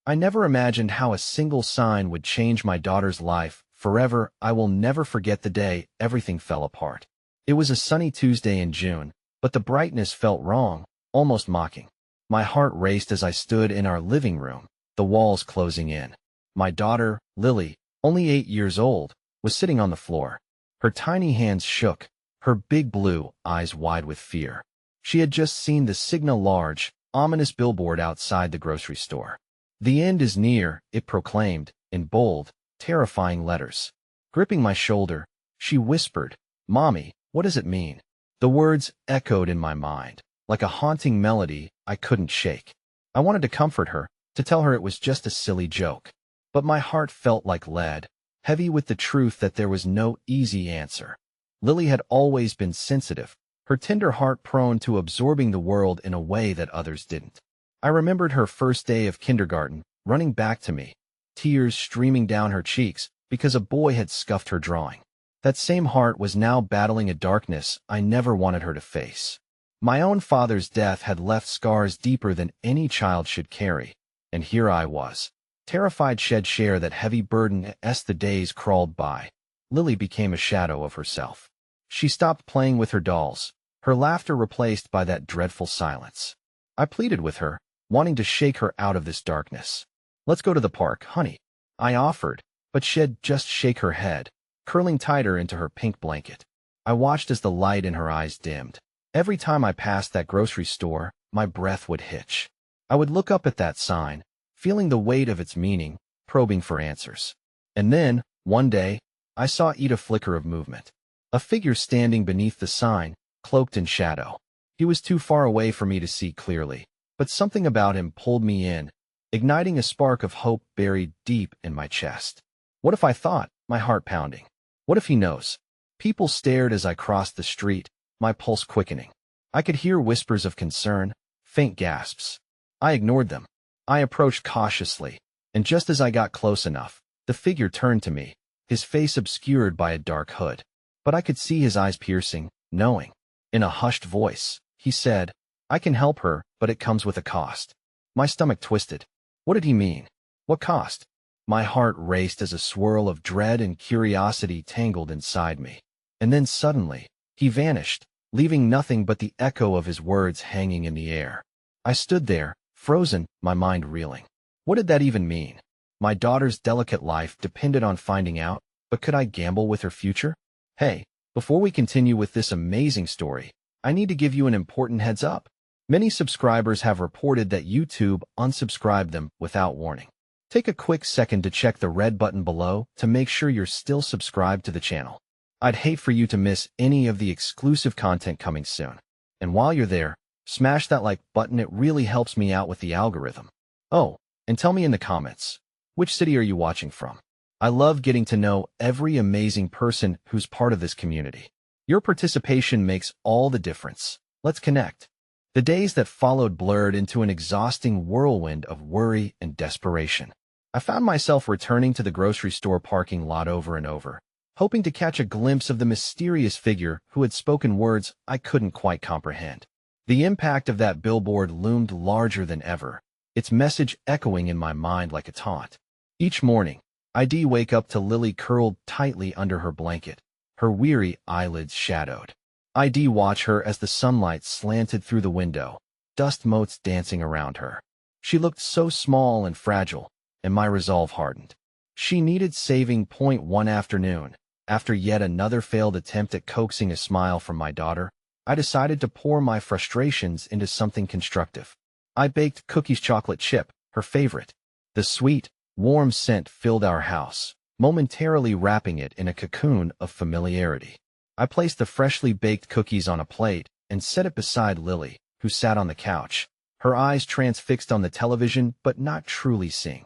I never imagined how a single sign would change my daughter's life forever. I will never forget the day everything fell apart. It was a sunny Tuesday in June, but the brightness felt wrong, almost mocking. My heart raced as I stood in our living room, the walls closing in. My daughter, Lily, only 8 years old, was sitting on the floor. Her tiny hands shook, her big blue eyes wide with fear. She had just seen the Cigna large, ominous billboard outside the grocery store. "The end is near," it proclaimed, in bold, terrifying letters. Gripping my shoulder, she whispered, "Mommy, what does it mean?" The words echoed in my mind, like a haunting melody I couldn't shake. I wanted to comfort her, to tell her it was just a silly joke. But my heart felt like lead, heavy with the truth that there was no easy answer. Lily had always been sensitive, her tender heart prone to absorbing the world in a way that others didn't. I remembered her first day of kindergarten, running back to me, tears streaming down her cheeks because a boy had scuffed her drawing. That same heart was now battling a darkness I never wanted her to face. My own father's death had left scars deeper than any child should carry, and here I was, terrified she'd share that heavy burden as the days crawled by. Lily became a shadow of herself. She stopped playing with her dolls, her laughter replaced by that dreadful silence. I pleaded with her, wanting to shake her out of this darkness. "Let's go to the park, honey," I offered, but she'd just shake her head, curling tighter into her pink blanket. I watched as the light in her eyes dimmed. Every time I passed that grocery store, my breath would hitch. I would look up at that sign, feeling the weight of its meaning, probing for answers. And then, one day, I saw a flicker of movement. A figure standing beneath the sign, cloaked in shadow. He was too far away for me to see clearly, but something about him pulled me in, igniting a spark of hope buried deep in my chest. What if I thought, my heart pounding? What if he knows? People stared as I crossed the street, my pulse quickening. I could hear whispers of concern, faint gasps. I ignored them. I approached cautiously, and just as I got close enough, the figure turned to me, his face obscured by a dark hood. But I could see his eyes piercing, knowing. In a hushed voice, he said, "I can help her, but it comes with a cost." My stomach twisted. What did he mean? What cost? My heart raced as a swirl of dread and curiosity tangled inside me. And then suddenly, he vanished, leaving nothing but the echo of his words hanging in the air. I stood there, frozen, my mind reeling. What did that even mean? My daughter's delicate life depended on finding out, but could I gamble with her future? Hey, before we continue with this amazing story, I need to give you an important heads up. Many subscribers have reported that YouTube unsubscribed them without warning. Take a quick second to check the red button below to make sure you're still subscribed to the channel. I'd hate for you to miss any of the exclusive content coming soon. And while you're there, smash that like button, it really helps me out with the algorithm. Oh, and tell me in the comments, which city are you watching from? I love getting to know every amazing person who's part of this community. Your participation makes all the difference. Let's connect. The days that followed blurred into an exhausting whirlwind of worry and desperation. I found myself returning to the grocery store parking lot over and over, hoping to catch a glimpse of the mysterious figure who had spoken words I couldn't quite comprehend. The impact of that billboard loomed larger than ever, its message echoing in my mind like a taunt. Each morning, I'd wake up to Lily curled tightly under her blanket, her weary eyelids shadowed. I'd watch her as the sunlight slanted through the window, dust motes dancing around her. She looked so small and fragile, and my resolve hardened. She needed saving. One afternoon, after yet another failed attempt at coaxing a smile from my daughter, I decided to pour my frustrations into something constructive. I baked cookies chocolate chip, her favorite. The sweet, warm scent filled our house, momentarily wrapping it in a cocoon of familiarity. I placed the freshly baked cookies on a plate and set it beside Lily, who sat on the couch, her eyes transfixed on the television but not truly seeing.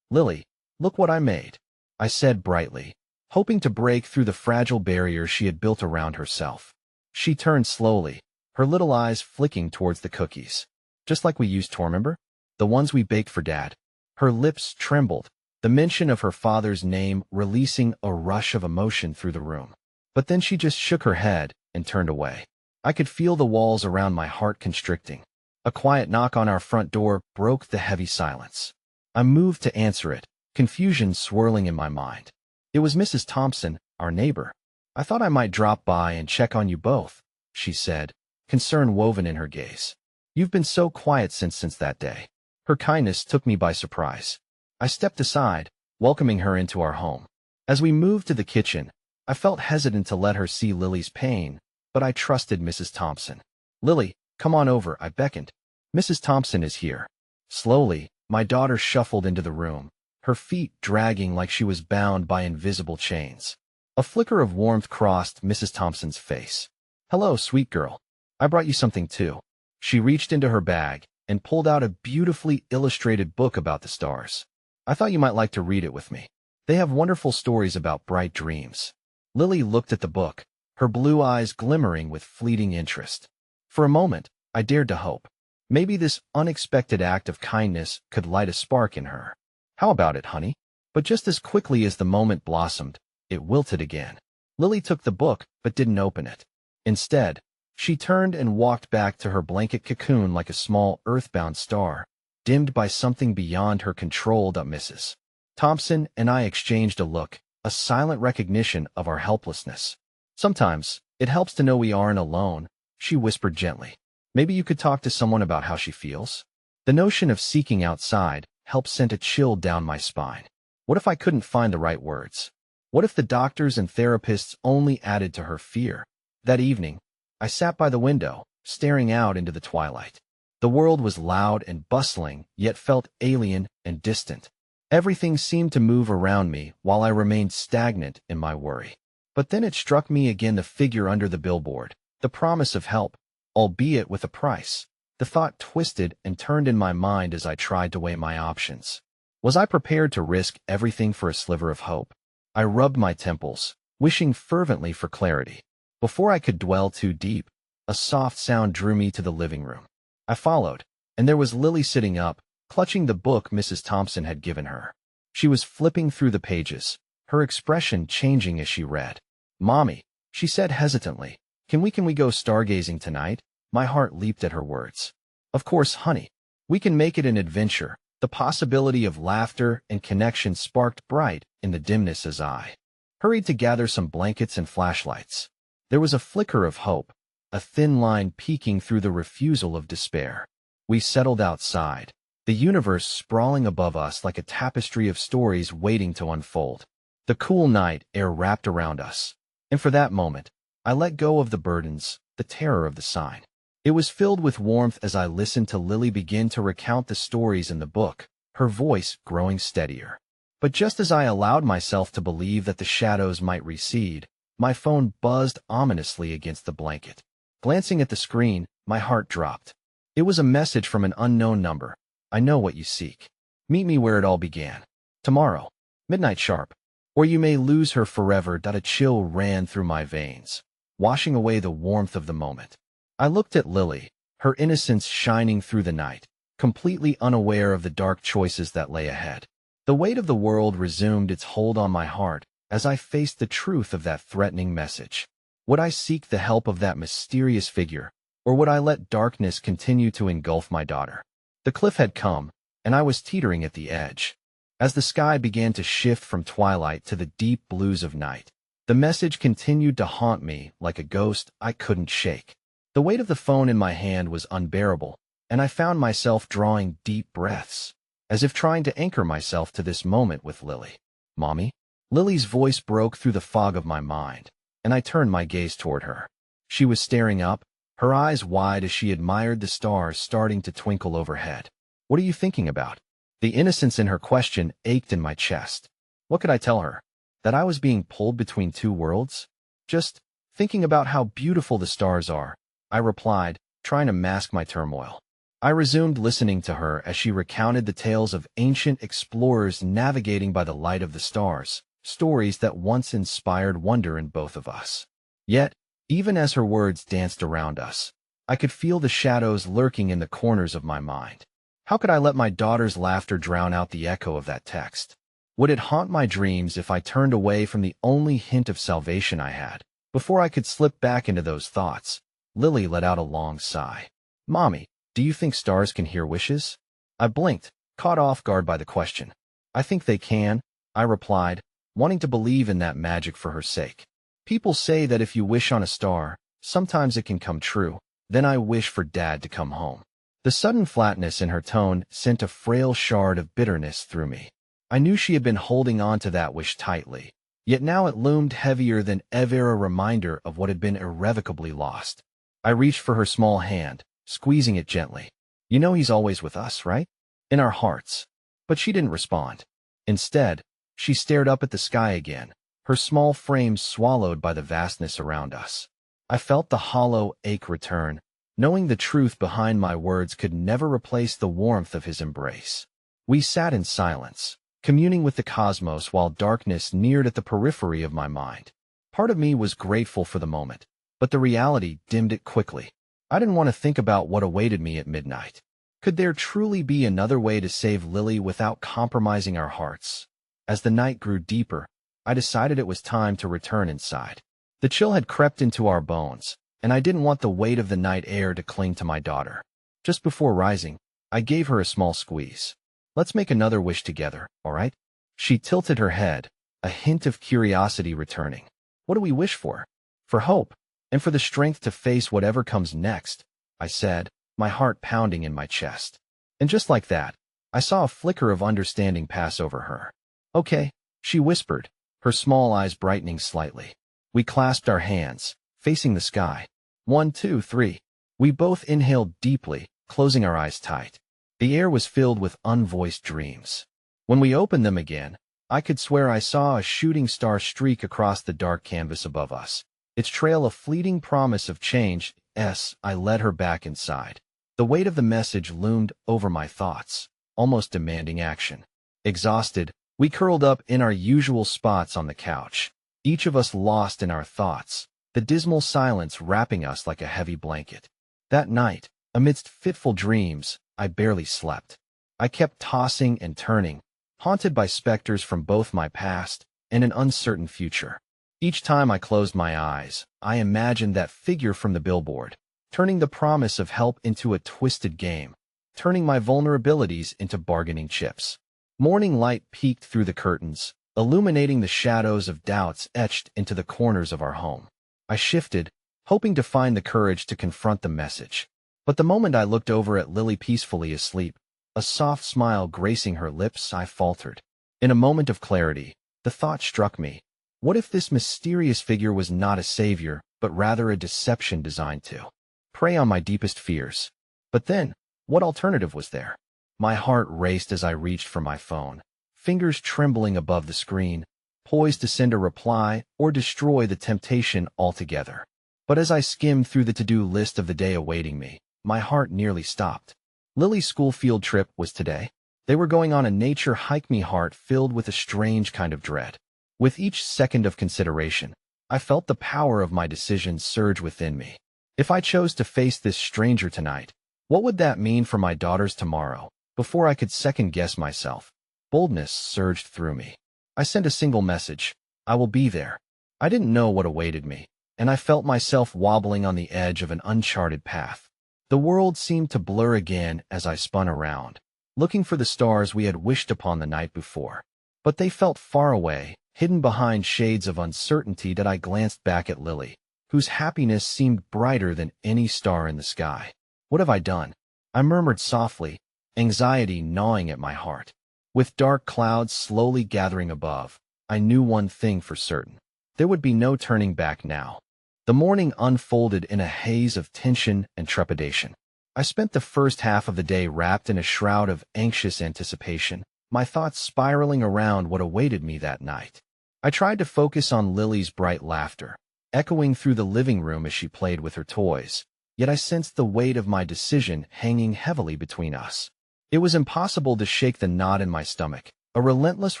"Lily, look what I made," I said brightly, hoping to break through the fragile barrier she had built around herself. She turned slowly, her little eyes flicking towards the cookies. "Just like we used to, remember? The ones we baked for Dad." Her lips trembled, the mention of her father's name releasing a rush of emotion through the room. But then she just shook her head and turned away. I could feel the walls around my heart constricting. A quiet knock on our front door broke the heavy silence. I moved to answer it, confusion swirling in my mind. It was Mrs. Thompson, our neighbor. I thought I might drop by and check on you both, she said, concern woven in her gaze. You've been so quiet since that day. Her kindness took me by surprise. I stepped aside, welcoming her into our home. As we moved to the kitchen, I felt hesitant to let her see Lily's pain, but I trusted Mrs. Thompson. Lily, come on over, I beckoned. Mrs. Thompson is here. Slowly, my daughter shuffled into the room, her feet dragging like she was bound by invisible chains. A flicker of warmth crossed Mrs. Thompson's face. Hello, sweet girl. I brought you something too. She reached into her bag and pulled out a beautifully illustrated book about the stars. I thought you might like to read it with me. They have wonderful stories about bright dreams. Lily looked at the book, her blue eyes glimmering with fleeting interest. For a moment, I dared to hope. Maybe this unexpected act of kindness could light a spark in her. How about it, honey? But just as quickly as the moment blossomed, it wilted again. Lily took the book, but didn't open it. Instead, she turned and walked back to her blanket cocoon like a small earthbound star, dimmed by something beyond her control. Mrs. Thompson and I exchanged a look, a silent recognition of our helplessness. Sometimes, it helps to know we aren't alone, she whispered gently. Maybe you could talk to someone about how she feels? The notion of seeking outside helped send a chill down my spine. What if I couldn't find the right words? What if the doctors and therapists only added to her fear? That evening, I sat by the window, staring out into the twilight. The world was loud and bustling, yet felt alien and distant. Everything seemed to move around me while I remained stagnant in my worry. But then it struck me again, the figure under the billboard, the promise of help, albeit with a price. The thought twisted and turned in my mind as I tried to weigh my options. Was I prepared to risk everything for a sliver of hope? I rubbed my temples, wishing fervently for clarity. Before I could dwell too deep, a soft sound drew me to the living room. I followed, and there was Lily sitting up, clutching the book Mrs. Thompson had given her. She was flipping through the pages, her expression changing as she read. Mommy, she said hesitantly, can we go stargazing tonight? My heart leaped at her words. Of course, honey. We can make it an adventure. The possibility of laughter and connection sparked bright in the dimness as I hurried to gather some blankets and flashlights. There was a flicker of hope, a thin line peeking through the refusal of despair. We settled outside, the universe sprawling above us like a tapestry of stories waiting to unfold. The cool night air wrapped around us, and for that moment, I let go of the burdens, the terror of the sign. It was filled with warmth as I listened to Lily begin to recount the stories in the book, her voice growing steadier. But just as I allowed myself to believe that the shadows might recede, my phone buzzed ominously against the blanket. Glancing at the screen, my heart dropped. It was a message from an unknown number. I know what you seek. Meet me where it all began. Tomorrow, midnight sharp. Or you may lose her forever. A chill ran through my veins, washing away the warmth of the moment. I looked at Lily, her innocence shining through the night, completely unaware of the dark choices that lay ahead. The weight of the world resumed its hold on my heart as I faced the truth of that threatening message. Would I seek the help of that mysterious figure, or would I let darkness continue to engulf my daughter? The cliff had come, and I was teetering at the edge. As the sky began to shift from twilight to the deep blues of night, the message continued to haunt me like a ghost I couldn't shake. The weight of the phone in my hand was unbearable, and I found myself drawing deep breaths, as if trying to anchor myself to this moment with Lily. Mommy? Lily's voice broke through the fog of my mind, and I turned my gaze toward her. She was staring up, her eyes wide as she admired the stars starting to twinkle overhead. What are you thinking about? The innocence in her question ached in my chest. What could I tell her? That I was being pulled between two worlds? Just thinking about how beautiful the stars are, I replied, trying to mask my turmoil. I resumed listening to her as she recounted the tales of ancient explorers navigating by the light of the stars, stories that once inspired wonder in both of us. Yet, even as her words danced around us, I could feel the shadows lurking in the corners of my mind. How could I let my daughter's laughter drown out the echo of that text? Would it haunt my dreams if I turned away from the only hint of salvation I had? Before I could slip back into those thoughts, Lily let out a long sigh. Mommy, do you think stars can hear wishes? I blinked, caught off guard by the question. I think they can, I replied, wanting to believe in that magic for her sake. People say that if you wish on a star, sometimes it can come true. Then I wish for Dad to come home. The sudden flatness in her tone sent a frail shard of bitterness through me. I knew she had been holding on to that wish tightly, yet now it loomed heavier than ever, a reminder of what had been irrevocably lost. I reached for her small hand, squeezing it gently. You know he's always with us, right? In our hearts. But she didn't respond. Instead, she stared up at the sky again, her small frame swallowed by the vastness around us. I felt the hollow ache return, knowing the truth behind my words could never replace the warmth of his embrace. We sat in silence, communing with the cosmos while darkness neared at the periphery of my mind. Part of me was grateful for the moment, but the reality dimmed it quickly. I didn't want to think about what awaited me at midnight. Could there truly be another way to save Lily without compromising our hearts? As the night grew deeper, I decided it was time to return inside. The chill had crept into our bones, and I didn't want the weight of the night air to cling to my daughter. Just before rising, I gave her a small squeeze. Let's make another wish together, all right? She tilted her head, a hint of curiosity returning. What do we wish for? For hope, and for the strength to face whatever comes next, I said, my heart pounding in my chest. And just like that, I saw a flicker of understanding pass over her. Okay, she whispered, her small eyes brightening slightly. We clasped our hands, facing the sky. 1, 2, 3. We both inhaled deeply, closing our eyes tight. The air was filled with unvoiced dreams. When we opened them again, I could swear I saw a shooting star streak across the dark canvas above us, its trail a fleeting promise of change. I led her back inside. The weight of the message loomed over my thoughts, almost demanding action. Exhausted, we curled up in our usual spots on the couch, each of us lost in our thoughts, the dismal silence wrapping us like a heavy blanket. That night, amidst fitful dreams, I barely slept. I kept tossing and turning, haunted by specters from both my past and an uncertain future. Each time I closed my eyes, I imagined that figure from the billboard, turning the promise of help into a twisted game, turning my vulnerabilities into bargaining chips. Morning light peeked through the curtains, illuminating the shadows of doubts etched into the corners of our home. I shifted, hoping to find the courage to confront the message. But the moment I looked over at Lily peacefully asleep, a soft smile gracing her lips, I faltered. In a moment of clarity, the thought struck me. What if this mysterious figure was not a savior, but rather a deception designed to prey on my deepest fears? But then, what alternative was there? My heart raced as I reached for my phone, fingers trembling above the screen, poised to send a reply or destroy the temptation altogether. But as I skimmed through the to-do list of the day awaiting me, my heart nearly stopped. Lily's school field trip was today. They were going on a nature hike. My heart filled with a strange kind of dread. With each second of consideration, I felt the power of my decision surge within me. If I chose to face this stranger tonight, what would that mean for my daughters tomorrow? Before I could second-guess myself, boldness surged through me. I sent a single message. I will be there. I didn't know what awaited me, and I felt myself wobbling on the edge of an uncharted path. The world seemed to blur again as I spun around, looking for the stars we had wished upon the night before. But they felt far away, hidden behind shades of uncertainty. That I glanced back at Lily, whose happiness seemed brighter than any star in the sky. What have I done? I murmured softly, anxiety gnawing at my heart. With dark clouds slowly gathering above, I knew one thing for certain. There would be no turning back now. The morning unfolded in a haze of tension and trepidation. I spent the first half of the day wrapped in a shroud of anxious anticipation, my thoughts spiraling around what awaited me that night. I tried to focus on Lily's bright laughter, echoing through the living room as she played with her toys, yet I sensed the weight of my decision hanging heavily between us. It was impossible to shake the knot in my stomach, a relentless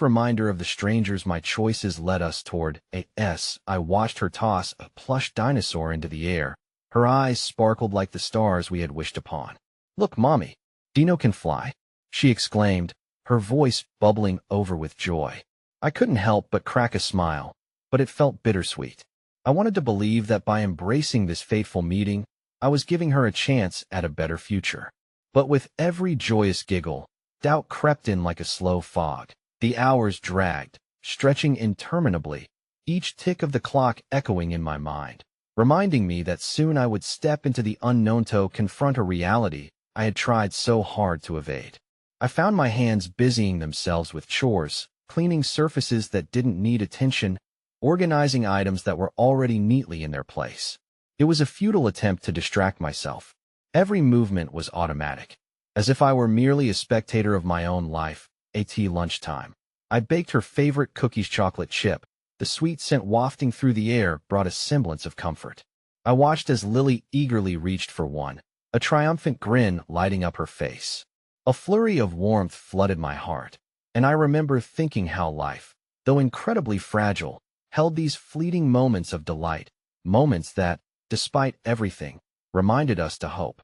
reminder of the strangers my choices led us toward. I watched her toss a plush dinosaur into the air. Her eyes sparkled like the stars we had wished upon. "Look, Mommy, Dino can fly," she exclaimed, her voice bubbling over with joy. I couldn't help but crack a smile, but it felt bittersweet. I wanted to believe that by embracing this fateful meeting, I was giving her a chance at a better future. But with every joyous giggle, Doubt crept in like a slow fog. The hours dragged, stretching interminably, each tick of the clock echoing in my mind, reminding me that soon I would step into the unknown to confront a reality I had tried so hard to evade. I found my hands busying themselves with chores, cleaning surfaces that didn't need attention, organizing items that were already neatly in their place. It was a futile attempt to distract myself. Every movement was automatic, as if I were merely a spectator of my own life. At lunchtime, I baked her favorite cookies chocolate chip. The sweet scent wafting through the air brought a semblance of comfort. I watched as Lily eagerly reached for one, a triumphant grin lighting up her face. A flurry of warmth flooded my heart, and I remember thinking how life, though incredibly fragile, held these fleeting moments of delight, moments that, despite everything, reminded us to hope.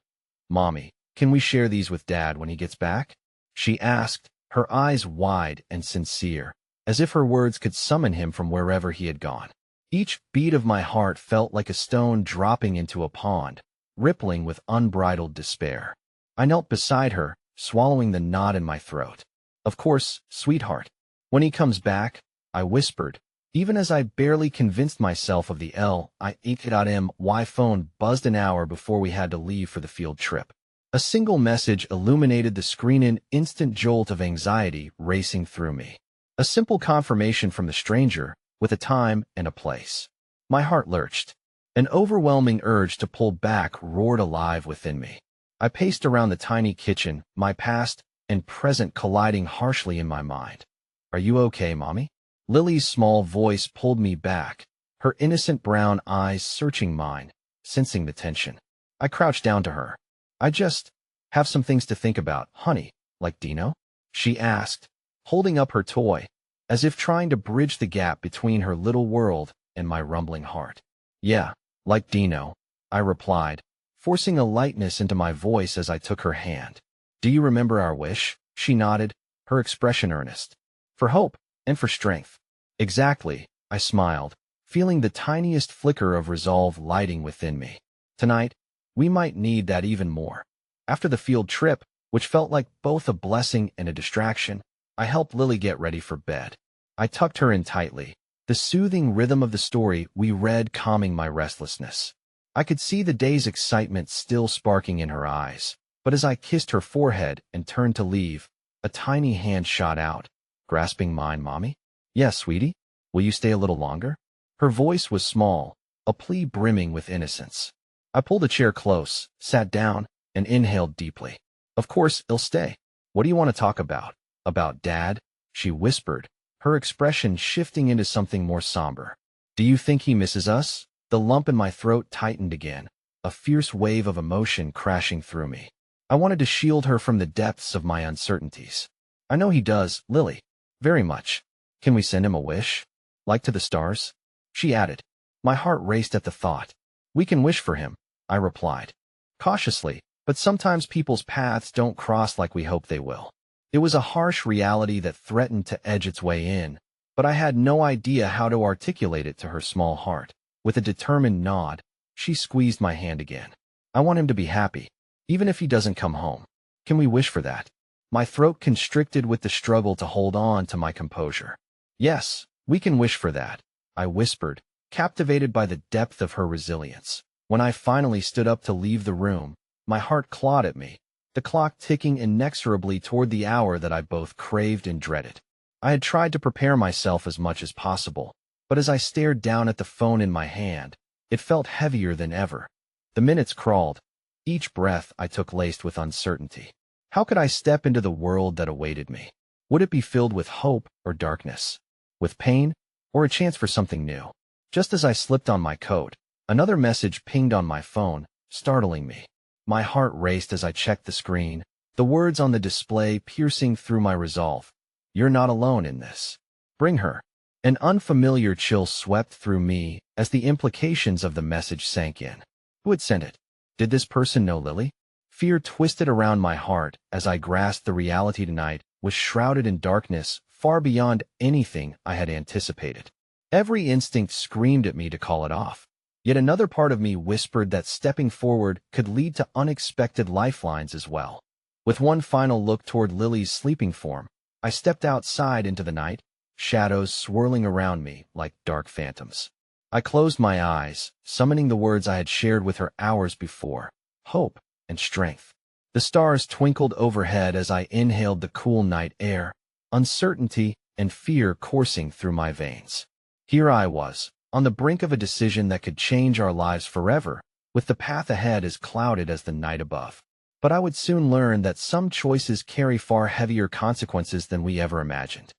"Mommy, can we share these with Dad when he gets back?" she asked, her eyes wide and sincere, as if her words could summon him from wherever he had gone. Each beat of my heart felt like a stone dropping into a pond, rippling with unbridled despair. I knelt beside her, swallowing the knot in my throat. "Of course, sweetheart. When he comes back," I whispered, even as I barely convinced myself of the L.I.E.M.Y phone buzzed an hour before we had to leave for the field trip. A single message illuminated the screen, an instant jolt of anxiety racing through me. A simple confirmation from the stranger, with a time and a place. My heart lurched. An overwhelming urge to pull back roared alive within me. I paced around the tiny kitchen, my past and present colliding harshly in my mind. "Are you okay, Mommy?" Lily's small voice pulled me back, her innocent brown eyes searching mine, sensing the tension. I crouched down to her. "I just have some things to think about, honey." "Like Dino?" she asked, holding up her toy, as if trying to bridge the gap between her little world and my rumbling heart. "Yeah, like Dino," I replied, forcing a lightness into my voice as I took her hand. "Do you remember our wish?" She nodded, her expression earnest. "For hope and for strength." "Exactly," I smiled, feeling the tiniest flicker of resolve lighting within me. "Tonight, we might need that even more." After the field trip, which felt like both a blessing and a distraction, I helped Lily get ready for bed. I tucked her in tightly, the soothing rhythm of the story we read calming my restlessness. I could see the day's excitement still sparking in her eyes, but as I kissed her forehead and turned to leave, a tiny hand shot out, grasping mine. "Mommy?" "Yes, sweetie? Will you stay a little longer?" Her voice was small, a plea brimming with innocence. I pulled a chair close, sat down, and inhaled deeply. "Of course, I'll stay. What do you want to talk about?" "About Dad," she whispered, her expression shifting into something more somber. "Do you think he misses us?" The lump in my throat tightened again, a fierce wave of emotion crashing through me. I wanted to shield her from the depths of my uncertainties. "I know he does, Lily. Very much. Can we send him a wish? Like to the stars?" she added. My heart raced at the thought. "We can wish for him," I replied, cautiously, "but sometimes people's paths don't cross like we hope they will." It was a harsh reality that threatened to edge its way in, but I had no idea how to articulate it to her small heart. With a determined nod, she squeezed my hand again. "I want him to be happy, even if he doesn't come home. Can we wish for that?" My throat constricted with the struggle to hold on to my composure. "Yes, we can wish for that," I whispered, captivated by the depth of her resilience. When I finally stood up to leave the room, my heart clawed at me, the clock ticking inexorably toward the hour that I both craved and dreaded. I had tried to prepare myself as much as possible, but as I stared down at the phone in my hand, it felt heavier than ever. The minutes crawled, each breath I took laced with uncertainty. How could I step into the world that awaited me? Would it be filled with hope or darkness? With pain or a chance for something new? Just as I slipped on my coat, another message pinged on my phone, startling me. My heart raced as I checked the screen, the words on the display piercing through my resolve. "You're not alone in this. Bring her." An unfamiliar chill swept through me as the implications of the message sank in. Who had sent it? Did this person know Lily? Fear twisted around my heart as I grasped the reality tonight was shrouded in darkness far beyond anything I had anticipated. Every instinct screamed at me to call it off. Yet another part of me whispered that stepping forward could lead to unexpected lifelines as well. With one final look toward Lily's sleeping form, I stepped outside into the night, shadows swirling around me like dark phantoms. I closed my eyes, summoning the words I had shared with her hours before: hope and strength. The stars twinkled overhead as I inhaled the cool night air, uncertainty and fear coursing through my veins. Here I was, on the brink of a decision that could change our lives forever, with the path ahead as clouded as the night above. But I would soon learn that some choices carry far heavier consequences than we ever imagined.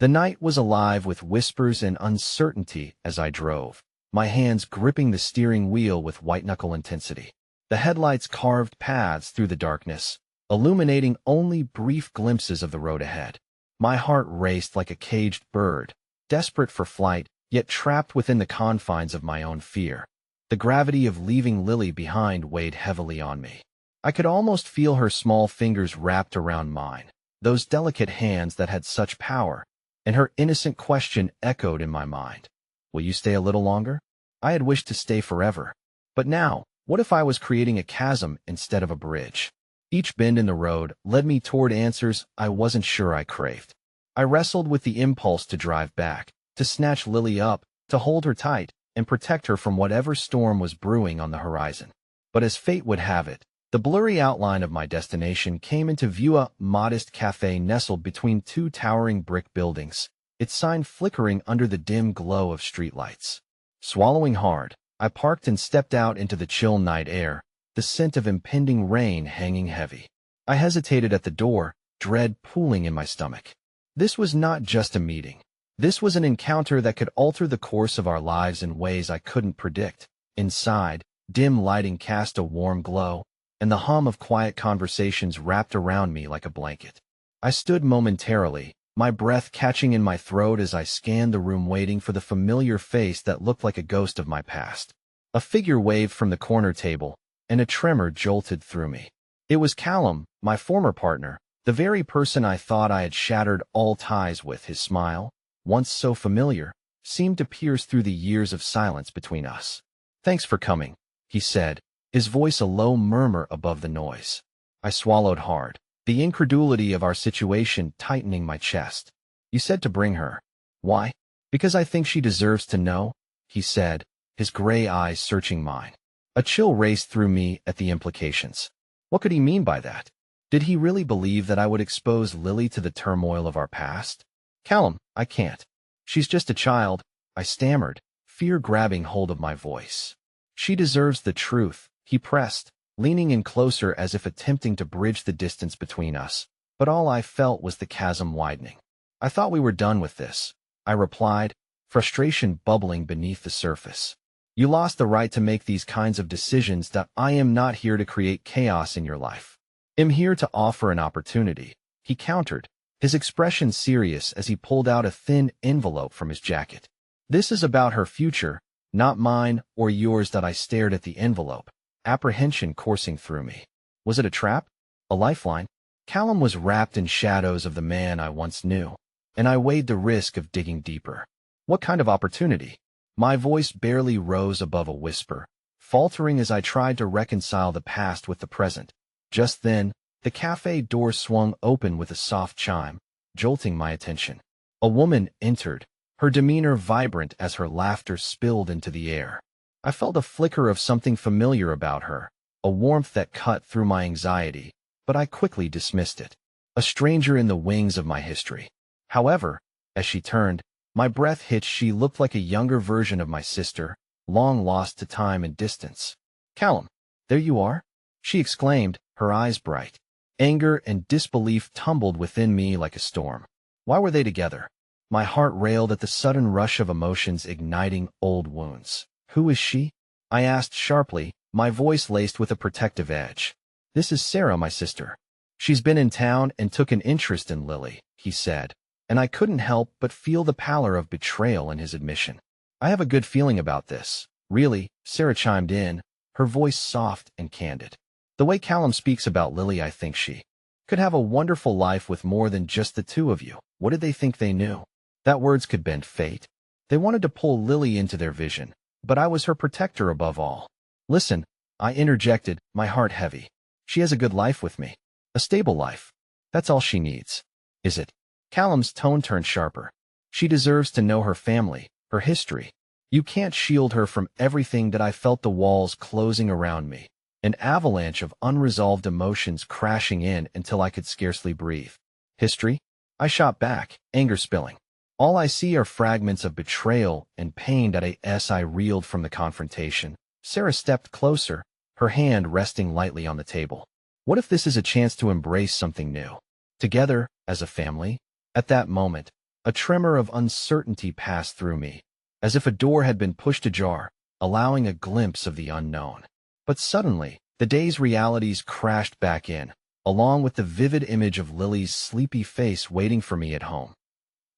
The night was alive with whispers and uncertainty as I drove, my hands gripping the steering wheel with white-knuckle intensity. The headlights carved paths through the darkness, illuminating only brief glimpses of the road ahead. My heart raced like a caged bird, desperate for flight, yet trapped within the confines of my own fear. The gravity of leaving Lily behind weighed heavily on me. I could almost feel her small fingers wrapped around mine, those delicate hands that had such power, and her innocent question echoed in my mind. Will you stay a little longer? I had wished to stay forever. But now, what if I was creating a chasm instead of a bridge? Each bend in the road led me toward answers I wasn't sure I craved. I wrestled with the impulse to drive back, to snatch Lily up, to hold her tight, and protect her from whatever storm was brewing on the horizon. But as fate would have it, the blurry outline of my destination came into view: a modest cafe nestled between two towering brick buildings, its sign flickering under the dim glow of streetlights. Swallowing hard, I parked and stepped out into the chill night air, the scent of impending rain hanging heavy. I hesitated at the door, dread pooling in my stomach. This was not just a meeting. This was an encounter that could alter the course of our lives in ways I couldn't predict. Inside, dim lighting cast a warm glow, and the hum of quiet conversations wrapped around me like a blanket. I stood momentarily, my breath catching in my throat as I scanned the room, waiting for the familiar face that looked like a ghost of my past. A figure waved from the corner table, and a tremor jolted through me. It was Callum, my former partner, the very person I thought I had shattered all ties with. His smile, once so familiar, seemed to pierce through the years of silence between us. "Thanks for coming," he said, his voice a low murmur above the noise. I swallowed hard, the incredulity of our situation tightening my chest. "You said to bring her. Why?" "Because I think she deserves to know," he said, his gray eyes searching mine. A chill raced through me at the implications. What could he mean by that? Did he really believe that I would expose Lily to the turmoil of our past? "Callum, I can't. She's just a child," I stammered, fear grabbing hold of my voice. "She deserves the truth," he pressed, leaning in closer as if attempting to bridge the distance between us. But all I felt was the chasm widening. "I thought we were done with this," I replied, frustration bubbling beneath the surface. "You lost the right to make these kinds of decisions. That I am not here to create chaos in your life. I'm here to offer an opportunity," he countered, his expression serious as he pulled out a thin envelope from his jacket. "This is about her future, not mine or yours." That I stared at the envelope, apprehension coursing through me. Was it a trap? A lifeline? Callum was wrapped in shadows of the man I once knew, and I weighed the risk of digging deeper. What kind of opportunity? My voice barely rose above a whisper, faltering as I tried to reconcile the past with the present. Just then, the cafe door swung open with a soft chime, jolting my attention. A woman entered, her demeanor vibrant as her laughter spilled into the air. I felt a flicker of something familiar about her, a warmth that cut through my anxiety, but I quickly dismissed it. A stranger in the wings of my history. However, as she turned, my breath hitched. She looked like a younger version of my sister, long lost to time and distance. "Callum, there you are?" she exclaimed, her eyes bright. Anger and disbelief tumbled within me like a storm. Why were they together? My heart railed at the sudden rush of emotions igniting old wounds. "Who is she?" I asked sharply, my voice laced with a protective edge. "This is Sarah, my sister. She's been in town and took an interest in Lily," he said, and I couldn't help but feel the pallor of betrayal in his admission. "I have a good feeling about this." "Really?" Sarah chimed in, her voice soft and candid. "The way Callum speaks about Lily, I think she could have a wonderful life with more than just the two of you." What did they think they knew? That words could bend fate. They wanted to pull Lily into their vision, but I was her protector above all. "Listen," I interjected, my heart heavy. "She has a good life with me. A stable life. That's all she needs. Is it? Callum's tone turned sharper. She deserves to know her family, her history. You can't shield her from everything that I felt the walls closing around me. An avalanche of unresolved emotions crashing in until I could scarcely breathe. History? I shot back, anger spilling. All I see are fragments of betrayal and pain that as I reeled from the confrontation. Sarah stepped closer, her hand resting lightly on the table. What if this is a chance to embrace something new? Together, as a family? At that moment, a tremor of uncertainty passed through me, as if a door had been pushed ajar, allowing a glimpse of the unknown. But suddenly, the day's realities crashed back in, along with the vivid image of Lily's sleepy face waiting for me at home.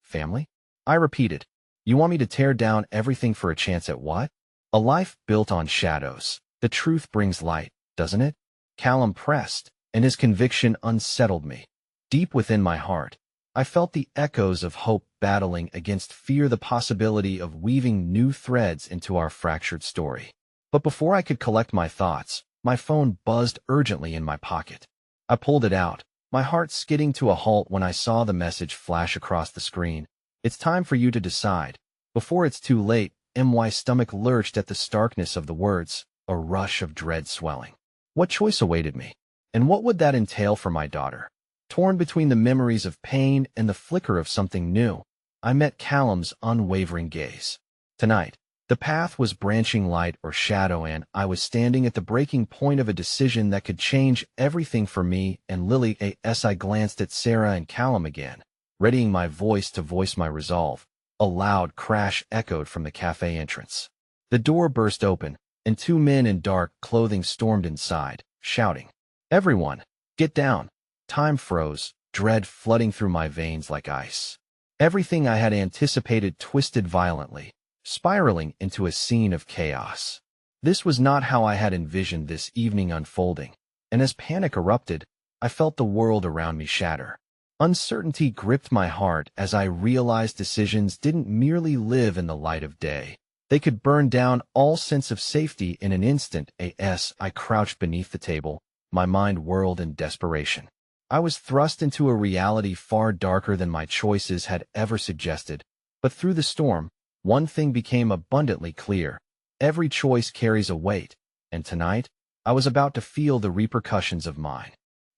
Family? I repeated. You want me to tear down everything for a chance at what? A life built on shadows. The truth brings light, doesn't it? Callum pressed, and his conviction unsettled me. Deep within my heart, I felt the echoes of hope battling against fear, the possibility of weaving new threads into our fractured story. But before I could collect my thoughts, my phone buzzed urgently in my pocket. I pulled it out, my heart skidding to a halt when I saw the message flash across the screen. It's time for you to decide. Before it's too late, my stomach lurched at the starkness of the words, a rush of dread swelling. What choice awaited me? And what would that entail for my daughter? Torn between the memories of pain and the flicker of something new, I met Callum's unwavering gaze. Tonight, the path was branching light or shadow, and I was standing at the breaking point of a decision that could change everything for me and Lily. As I glanced at Sarah and Callum again, readying my voice to voice my resolve, a loud crash echoed from the cafe entrance. The door burst open, and two men in dark clothing stormed inside, shouting, "Everyone, get down!" Time froze, dread flooding through my veins like ice. Everything I had anticipated twisted violently, spiraling into a scene of chaos. This was not how I had envisioned this evening unfolding, and as panic erupted, I felt the world around me shatter. Uncertainty gripped my heart as I realized decisions didn't merely live in the light of day. They could burn down all sense of safety in an instant. As I crouched beneath the table, my mind whirled in desperation. I was thrust into a reality far darker than my choices had ever suggested. But through the storm, one thing became abundantly clear. Every choice carries a weight, and tonight, I was about to feel the repercussions of mine.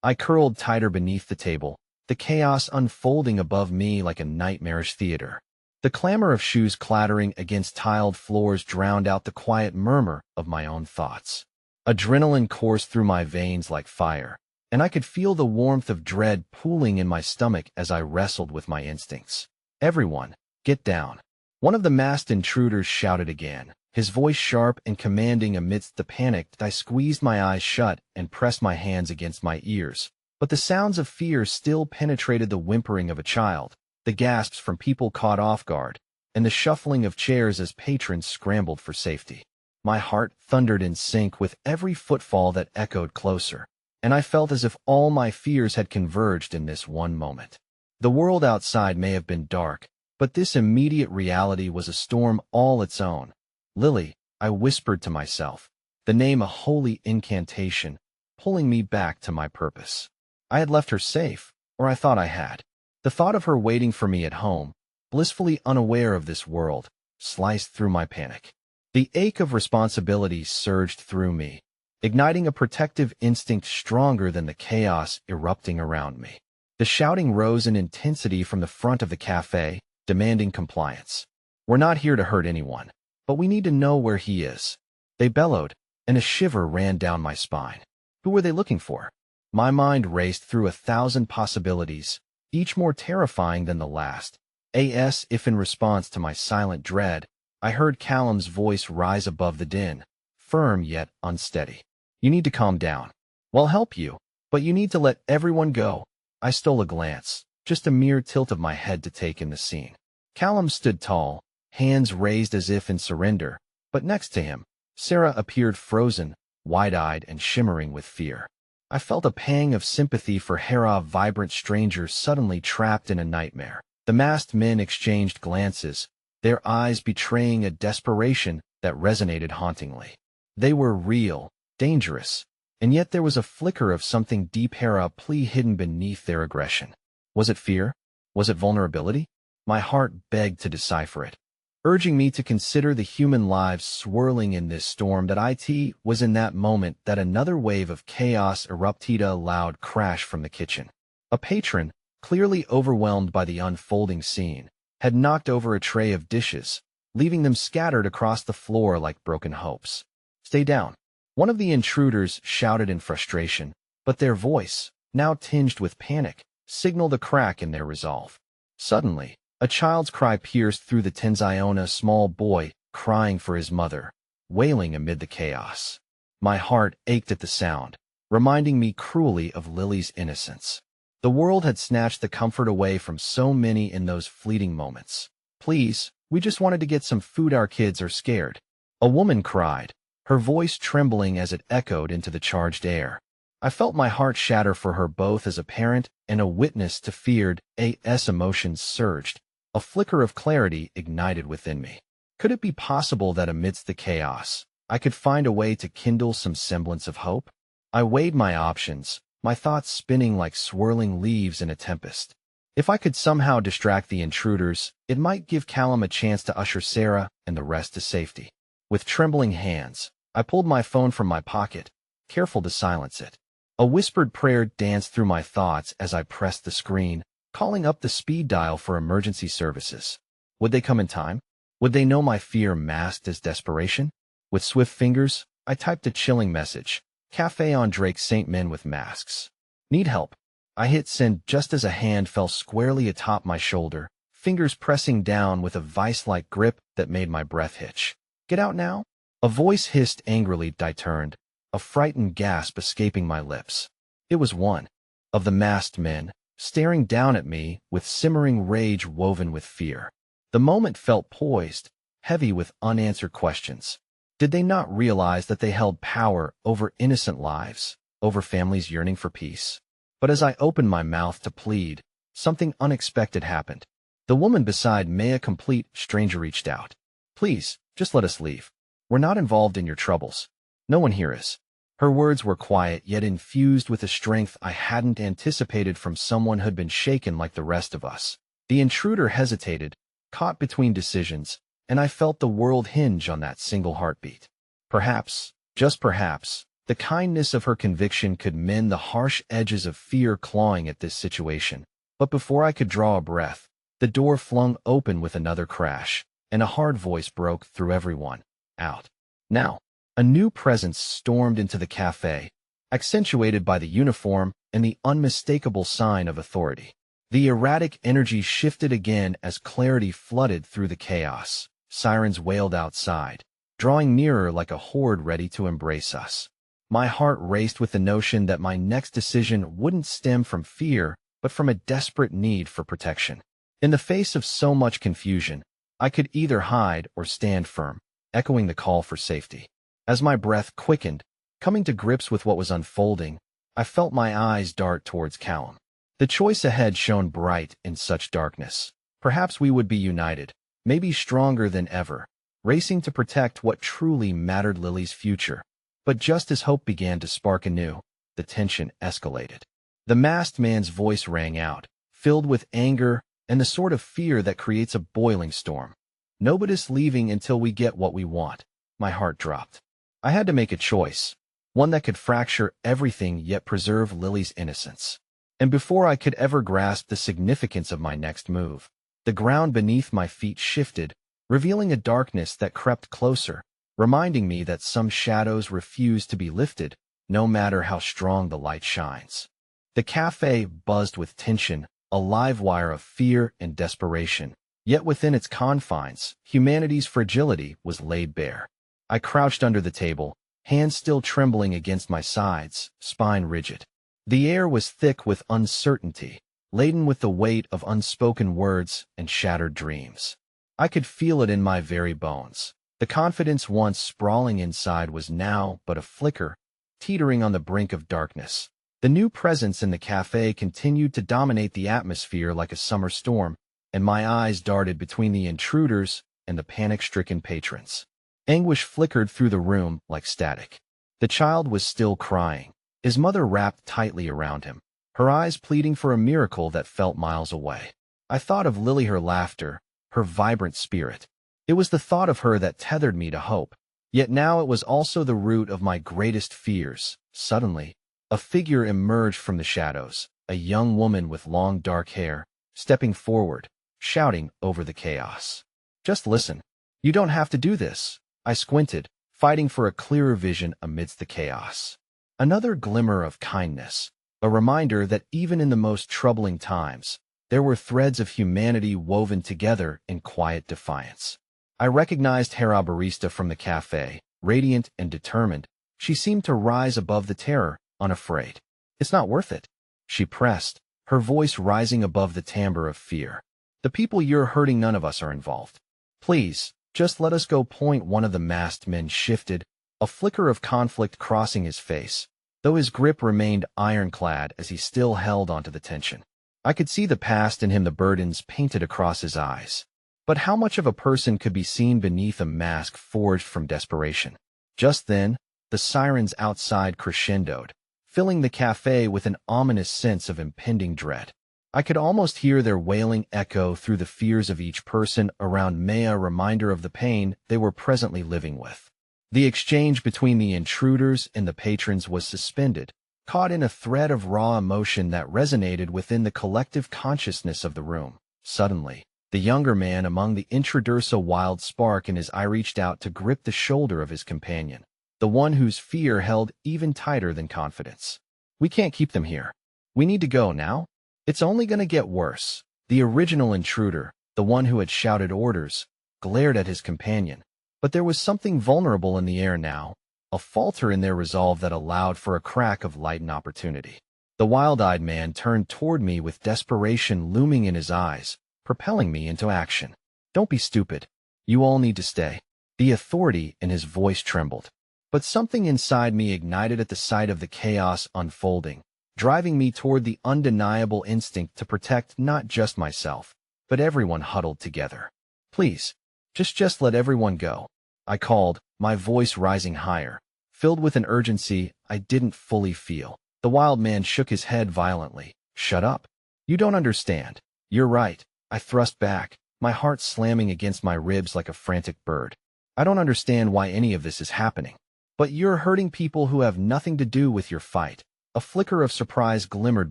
I curled tighter beneath the table, the chaos unfolding above me like a nightmarish theater. The clamor of shoes clattering against tiled floors drowned out the quiet murmur of my own thoughts. Adrenaline coursed through my veins like fire, and I could feel the warmth of dread pooling in my stomach as I wrestled with my instincts. "Everyone, get down!" One of the masked intruders shouted again, his voice sharp and commanding. Amidst the panic, I squeezed my eyes shut and pressed my hands against my ears. But the sounds of fear still penetrated, the whimpering of a child, the gasps from people caught off guard, and the shuffling of chairs as patrons scrambled for safety. My heart thundered in sync with every footfall that echoed closer, and I felt as if all my fears had converged in this one moment. The world outside may have been dark, but this immediate reality was a storm all its own. "Lily," I whispered to myself, the name a holy incantation, pulling me back to my purpose. I had left her safe, or I thought I had. The thought of her waiting for me at home, blissfully unaware of this world, sliced through my panic. The ache of responsibility surged through me, igniting a protective instinct stronger than the chaos erupting around me. The shouting rose in intensity from the front of the cafe, demanding compliance. "We're not here to hurt anyone, but we need to know where he is," they bellowed, and a shiver ran down my spine. Who were they looking for? My mind raced through 1,000 possibilities, each more terrifying than the last. If in response to my silent dread, I heard Callum's voice rise above the din, firm yet unsteady. "You need to calm down. We'll help you, but you need to let everyone go." I stole a glance, just a mere tilt of my head to take in the scene. Callum stood tall, hands raised as if in surrender, but next to him, Sarah appeared frozen, wide-eyed and shimmering with fear. I felt a pang of sympathy for Hera, vibrant stranger suddenly trapped in a nightmare. The masked men exchanged glances, their eyes betraying a desperation that resonated hauntingly. They were real, dangerous, And yet there was a flicker of something deep, a plea hidden beneath their aggression. Was it fear? Was it vulnerability? My heart begged to decipher it, urging me to consider the human lives swirling in this storm. It was in that moment that another wave of chaos erupted. A loud crash from the kitchen. A patron, clearly overwhelmed by the unfolding scene, had knocked over a tray of dishes, leaving them scattered across the floor like broken hopes. "Stay down," one of the intruders shouted in frustration, but their voice, now tinged with panic, signaled a crack in their resolve. Suddenly, a child's cry pierced through the tension, a small boy crying for his mother, wailing amid the chaos. My heart ached at the sound, reminding me cruelly of Lily's innocence. The world had snatched the comfort away from so many in those fleeting moments. "Please, we just wanted to get some food. Our kids are scared," a woman cried, her voice trembling as it echoed into the charged air. I felt my heart shatter for her, both as a parent and a witness to feared AS. Emotions surged. A flicker of clarity ignited within me. Could it be possible that amidst the chaos, I could find a way to kindle some semblance of hope? I weighed my options, my thoughts spinning like swirling leaves in a tempest. If I could somehow distract the intruders, it might give Callum a chance to usher Sarah and the rest to safety. With trembling hands, I pulled my phone from my pocket, careful to silence it. A whispered prayer danced through my thoughts as I pressed the screen, calling up the speed dial for emergency services. Would they come in time? Would they know my fear masked as desperation? With swift fingers, I typed a chilling message. "Cafe on Drake St. Men with masks. Need help." I hit send just as a hand fell squarely atop my shoulder, fingers pressing down with a vice-like grip that made my breath hitch. "Get out now?" A voice hissed angrily. I turned, a frightened gasp escaping my lips. It was one of the masked men, staring down at me with simmering rage woven with fear. The moment felt poised, heavy with unanswered questions. Did they not realize that they held power over innocent lives, over families yearning for peace? But as I opened my mouth to plead, something unexpected happened. The woman beside me, a complete stranger, reached out. "Please, just let us leave. We're not involved in your troubles. No one here is." Her words were quiet yet infused with a strength I hadn't anticipated from someone who'd been shaken like the rest of us. The intruder hesitated, caught between decisions, and I felt the world hinge on that single heartbeat. Perhaps, just perhaps, the kindness of her conviction could mend the harsh edges of fear clawing at this situation. But before I could draw a breath, the door flung open with another crash, and a hard voice broke through everyone. "Out. Now." A new presence stormed into the cafe, accentuated by the uniform and the unmistakable sign of authority. The erratic energy shifted again as clarity flooded through the chaos. Sirens wailed outside, drawing nearer like a horde ready to embrace us. My heart raced with the notion that my next decision wouldn't stem from fear, but from a desperate need for protection. In the face of so much confusion, I could either hide or stand firm, echoing the call for safety. As my breath quickened, coming to grips with what was unfolding, I felt my eyes dart towards Callum. The choice ahead shone bright in such darkness. Perhaps we would be united, maybe stronger than ever, racing to protect what truly mattered: Lily's future. But just as hope began to spark anew, the tension escalated. The masked man's voice rang out, filled with anger and the sort of fear that creates a boiling storm. "Nobody's leaving until we get what we want." My heart dropped. I had to make a choice, one that could fracture everything yet preserve Lily's innocence. And before I could ever grasp the significance of my next move, the ground beneath my feet shifted, revealing a darkness that crept closer, reminding me that some shadows refuse to be lifted, no matter how strong the light shines. The cafe buzzed with tension, a live wire of fear and desperation. Yet within its confines, humanity's fragility was laid bare. I crouched under the table, hands still trembling against my sides, spine rigid. The air was thick with uncertainty, laden with the weight of unspoken words and shattered dreams. I could feel it in my very bones. The confidence once sprawling inside was now but a flicker, teetering on the brink of darkness. The new presence in the cafe continued to dominate the atmosphere like a summer storm, and my eyes darted between the intruders and the panic-stricken patrons. Anguish flickered through the room like static. The child was still crying, his mother wrapped tightly around him, her eyes pleading for a miracle that felt miles away. I thought of Lily, her laughter, her vibrant spirit. It was the thought of her that tethered me to hope. Yet now it was also the root of my greatest fears. Suddenly, a figure emerged from the shadows, a young woman with long dark hair, stepping forward, shouting over the chaos. "Just listen. You don't have to do this." I squinted, fighting for a clearer vision amidst the chaos. Another glimmer of kindness, a reminder that even in the most troubling times, there were threads of humanity woven together in quiet defiance. I recognized Hera Barista from the cafe, radiant and determined. She seemed to rise above the terror, unafraid. "It's not worth it," she pressed, her voice rising above the timbre of fear. "The people you're hurting, none of us are involved. Please, just let us go." Point one of the masked men shifted, a flicker of conflict crossing his face, though his grip remained ironclad as he still held onto the tension. I could see the past in him, the burdens painted across his eyes. But how much of a person could be seen beneath a mask forged from desperation? Just then, the sirens outside crescendoed, filling the cafe with an ominous sense of impending dread. I could almost hear their wailing echo through the fears of each person around me, a reminder of the pain they were presently living with. The exchange between the intruders and the patrons was suspended, caught in a thread of raw emotion that resonated within the collective consciousness of the room. Suddenly, the younger man among the intruders, a wild spark in his eye, reached out to grip the shoulder of his companion, the one whose fear held even tighter than confidence. "We can't keep them here. We need to go now. It's only going to get worse." The original intruder, the one who had shouted orders, glared at his companion. But there was something vulnerable in the air now, a falter in their resolve that allowed for a crack of light and opportunity. The wild-eyed man turned toward me with desperation looming in his eyes, propelling me into action. "Don't be stupid. You all need to stay." The authority in his voice trembled. But something inside me ignited at the sight of the chaos unfolding, driving me toward the undeniable instinct to protect not just myself, but everyone huddled together. "Please, just let everyone go," I called, my voice rising higher, filled with an urgency I didn't fully feel. The wild man shook his head violently. "Shut up. You don't understand." "You're right," I thrust back, my heart slamming against my ribs like a frantic bird. "I don't understand why any of this is happening. But you're hurting people who have nothing to do with your fight." A flicker of surprise glimmered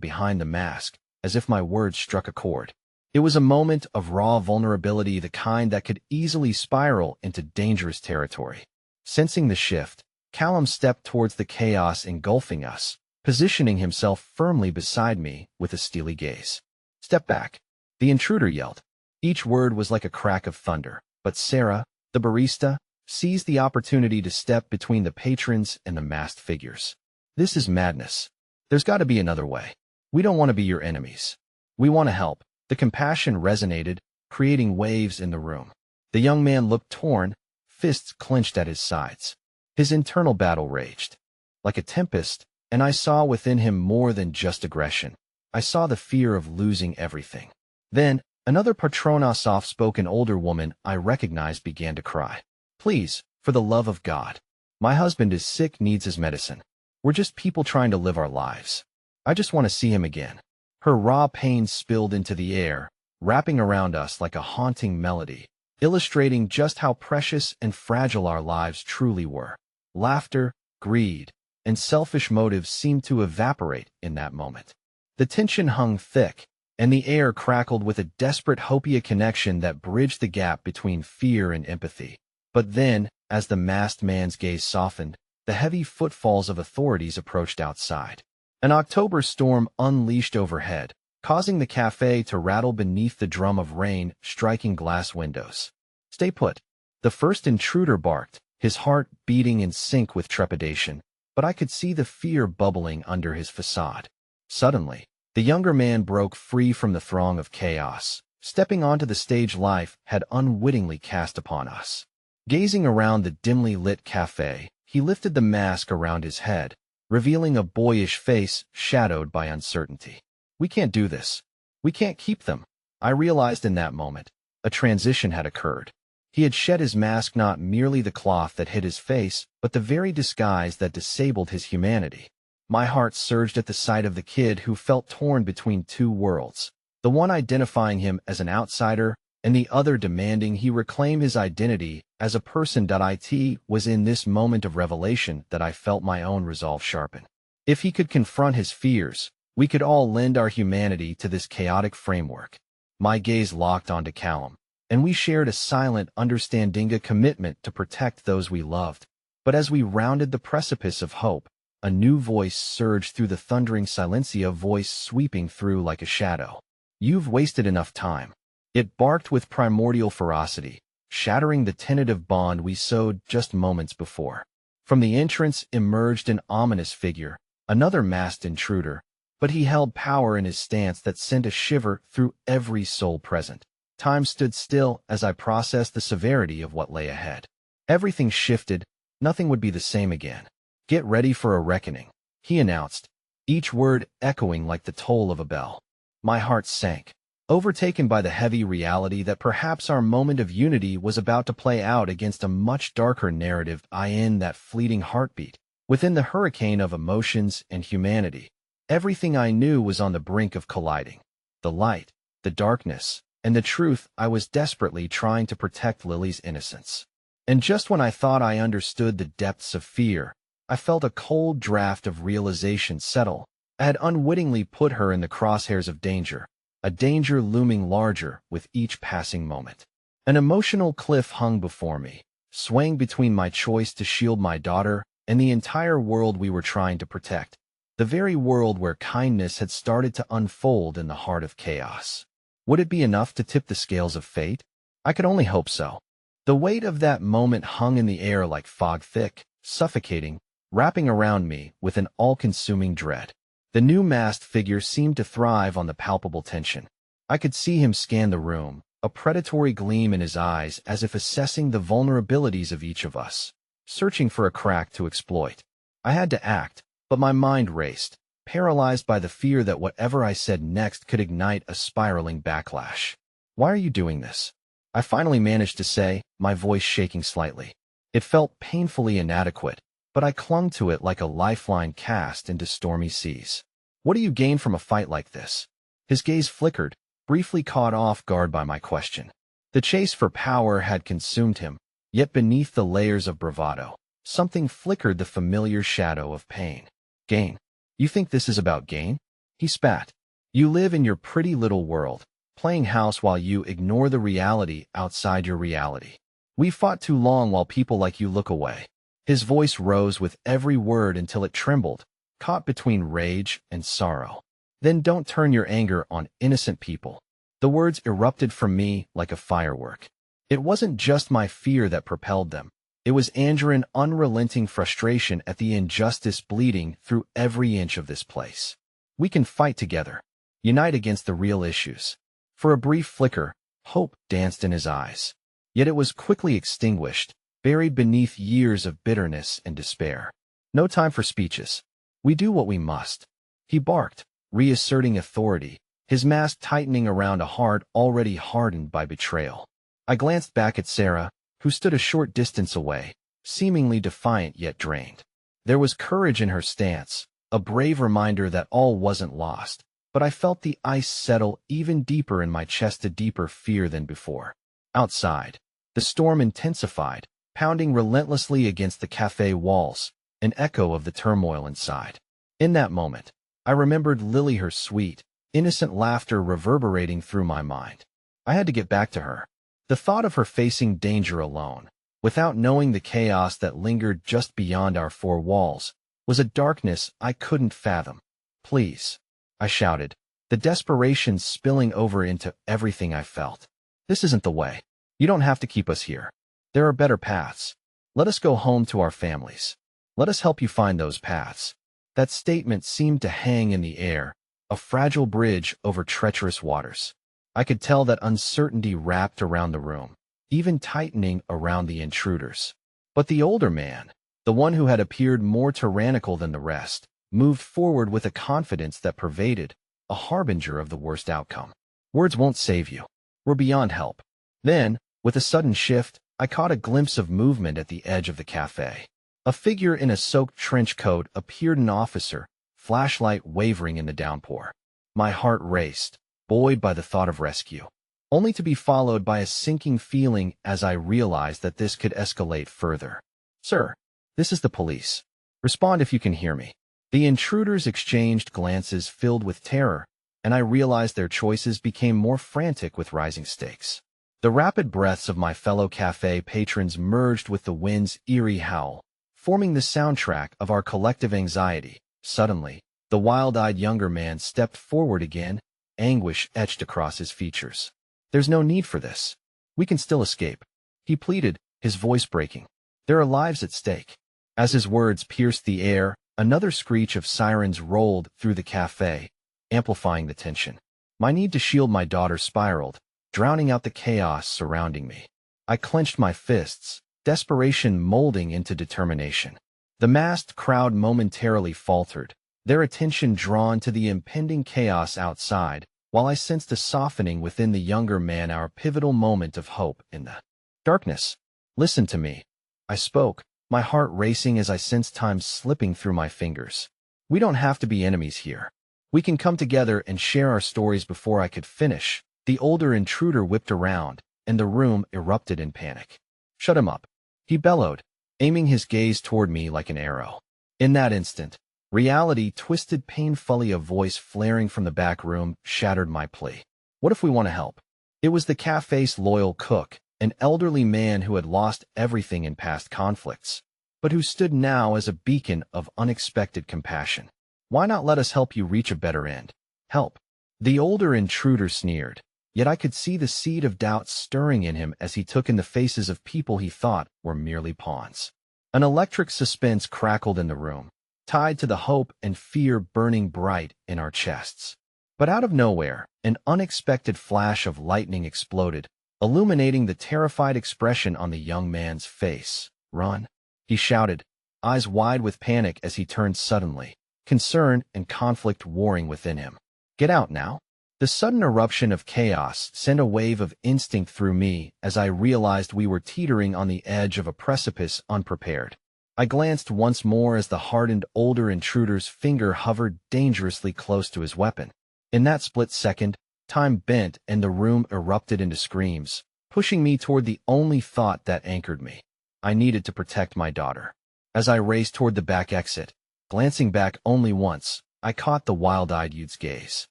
behind the mask, as if my words struck a chord. It was a moment of raw vulnerability, the kind that could easily spiral into dangerous territory. Sensing the shift, Callum stepped towards the chaos engulfing us, positioning himself firmly beside me with a steely gaze. "Step back," the intruder yelled. Each word was like a crack of thunder, but Sarah, the barista, seized the opportunity to step between the patrons and the masked figures. "This is madness. There's got to be another way. We don't want to be your enemies. We want to help." The compassion resonated, creating waves in the room. The young man looked torn, fists clenched at his sides. His internal battle raged like a tempest, and I saw within him more than just aggression. I saw the fear of losing everything. Then, another patrona, soft-spoken older woman I recognized, began to cry. "Please, for the love of God. My husband is sick, needs his medicine. We're just people trying to live our lives. I just want to see him again." Her raw pain spilled into the air, wrapping around us like a haunting melody, illustrating just how precious and fragile our lives truly were. Laughter, greed, and selfish motives seemed to evaporate in that moment. The tension hung thick, and the air crackled with a desperate hopia connection that bridged the gap between fear and empathy. But then, as the masked man's gaze softened, the heavy footfalls of authorities approached outside. An October storm unleashed overhead, causing the cafe to rattle beneath the drum of rain striking glass windows. "Stay put," the first intruder barked, his heart beating in sync with trepidation, but I could see the fear bubbling under his facade. Suddenly, the younger man broke free from the throng of chaos, stepping onto the stage life had unwittingly cast upon us. Gazing around the dimly lit cafe, he lifted the mask around his head, revealing a boyish face shadowed by uncertainty. "We can't do this. We can't keep them." I realized in that moment, a transition had occurred. He had shed his mask, not merely the cloth that hid his face, but the very disguise that disabled his humanity. My heart surged at the sight of the kid who felt torn between two worlds, the one identifying him as an outsider and the other demanding he reclaim his identity as a person. It was in this moment of revelation that I felt my own resolve sharpen. If he could confront his fears, we could all lend our humanity to this chaotic framework. My gaze locked onto Callum, and we shared a silent, understanding, a commitment to protect those we loved. But as we rounded the precipice of hope, a new voice surged through the thundering silence, a voice sweeping through like a shadow. "You've wasted enough time." It barked with primordial ferocity, shattering the tentative bond we sowed just moments before. From the entrance emerged an ominous figure, another masked intruder, but he held power in his stance that sent a shiver through every soul present. Time stood still as I processed the severity of what lay ahead. Everything shifted, nothing would be the same again. "Get ready for a reckoning," he announced, each word echoing like the toll of a bell. My heart sank, overtaken by the heavy reality that perhaps our moment of unity was about to play out against a much darker narrative. In that fleeting heartbeat, within the hurricane of emotions and humanity, everything I knew was on the brink of colliding. The light, the darkness, and the truth. I was desperately trying to protect Lily's innocence. And just when I thought I understood the depths of fear, I felt a cold draft of realization settle. I had unwittingly put her in the crosshairs of danger, a danger looming larger with each passing moment. An emotional cliff hung before me, swaying between my choice to shield my daughter and the entire world we were trying to protect, the very world where kindness had started to unfold in the heart of chaos. Would it be enough to tip the scales of fate? I could only hope so. The weight of that moment hung in the air like fog, thick, suffocating, wrapping around me with an all-consuming dread. The new masked figure seemed to thrive on the palpable tension. I could see him scan the room, a predatory gleam in his eyes as if assessing the vulnerabilities of each of us, searching for a crack to exploit. I had to act, but my mind raced, paralyzed by the fear that whatever I said next could ignite a spiraling backlash. "Why are you doing this?" I finally managed to say, my voice shaking slightly. It felt painfully inadequate, but I clung to it like a lifeline cast into stormy seas. "What do you gain from a fight like this?" His gaze flickered, briefly caught off guard by my question. The chase for power had consumed him, yet beneath the layers of bravado, something flickered, the familiar shadow of pain. "Gain? You think this is about gain?" He spat. "You live in your pretty little world, playing house while you ignore the reality outside your reality. We fought too long while people like you look away." His voice rose with every word until it trembled, caught between rage and sorrow. "Then don't turn your anger on innocent people." The words erupted from me like a firework. It wasn't just my fear that propelled them. It was Andrean unrelenting frustration at the injustice bleeding through every inch of this place. "We can fight together. Unite against the real issues." For a brief flicker, hope danced in his eyes. Yet it was quickly extinguished, buried beneath years of bitterness and despair. "No time for speeches. We do what we must." He barked, reasserting authority, his mask tightening around a heart already hardened by betrayal. I glanced back at Sarah, who stood a short distance away, seemingly defiant yet drained. There was courage in her stance, a brave reminder that all wasn't lost, but I felt the ice settle even deeper in my chest, a deeper fear than before. Outside, the storm intensified, pounding relentlessly against the cafe walls, an echo of the turmoil inside. In that moment, I remembered Lily, her sweet, innocent laughter reverberating through my mind. I had to get back to her. The thought of her facing danger alone, without knowing the chaos that lingered just beyond our four walls, was a darkness I couldn't fathom. "Please," I shouted, the desperation spilling over into everything I felt. "This isn't the way. You don't have to keep us here. There are better paths. Let us go home to our families. Let us help you find those paths." That statement seemed to hang in the air, a fragile bridge over treacherous waters. I could tell that uncertainty wrapped around the room, even tightening around the intruders. But the older man, the one who had appeared more tyrannical than the rest, moved forward with a confidence that pervaded, a harbinger of the worst outcome. "Words won't save you. We're beyond help." Then, With a sudden shift, I caught a glimpse of movement at the edge of the cafe. A figure in a soaked trench coat appeared, an officer, flashlight wavering in the downpour. My heart raced, buoyed by the thought of rescue, only to be followed by a sinking feeling as I realized that this could escalate further. "Sir, this is the police. Respond if you can hear me." The intruders exchanged glances filled with terror, and I realized their choices became more frantic with rising stakes. The rapid breaths of my fellow cafe patrons merged with the wind's eerie howl, forming the soundtrack of our collective anxiety. Suddenly, the wild-eyed younger man stepped forward again, anguish etched across his features. "There's no need for this. We can still escape," he pleaded, his voice breaking. "There are lives at stake." As his words pierced the air, another screech of sirens rolled through the cafe, amplifying the tension. My need to shield my daughter spiraled, drowning out the chaos surrounding me. I clenched my fists, desperation molding into determination. The massed crowd momentarily faltered, their attention drawn to the impending chaos outside, while I sensed a softening within the younger man, our pivotal moment of hope in the darkness. "Listen to me," I spoke, my heart racing as I sensed time slipping through my fingers. "We don't have to be enemies here. We can come together and share our stories." Before I could finish, the older intruder whipped around, and the room erupted in panic. "Shut him up," he bellowed, aiming his gaze toward me like an arrow. In that instant, reality twisted painfully. A voice flaring from the back room shattered my plea. "What if we want to help?" It was the cafe's loyal cook, an elderly man who had lost everything in past conflicts, but who stood now as a beacon of unexpected compassion. "Why not let us help you reach a better end?" "Help?" The older intruder sneered, yet I could see the seed of doubt stirring in him as he took in the faces of people he thought were merely pawns. An electric suspense crackled in the room, tied to the hope and fear burning bright in our chests. But out of nowhere, an unexpected flash of lightning exploded, illuminating the terrified expression on the young man's face. "Run!" he shouted, eyes wide with panic as he turned suddenly, concern and conflict warring within him. "Get out now!" The sudden eruption of chaos sent a wave of instinct through me as I realized we were teetering on the edge of a precipice unprepared. I glanced once more as the hardened older intruder's finger hovered dangerously close to his weapon. In that split second, time bent and the room erupted into screams, pushing me toward the only thought that anchored me. I needed to protect my daughter. As I raced toward the back exit, glancing back only once, I caught the wild-eyed youth's gaze.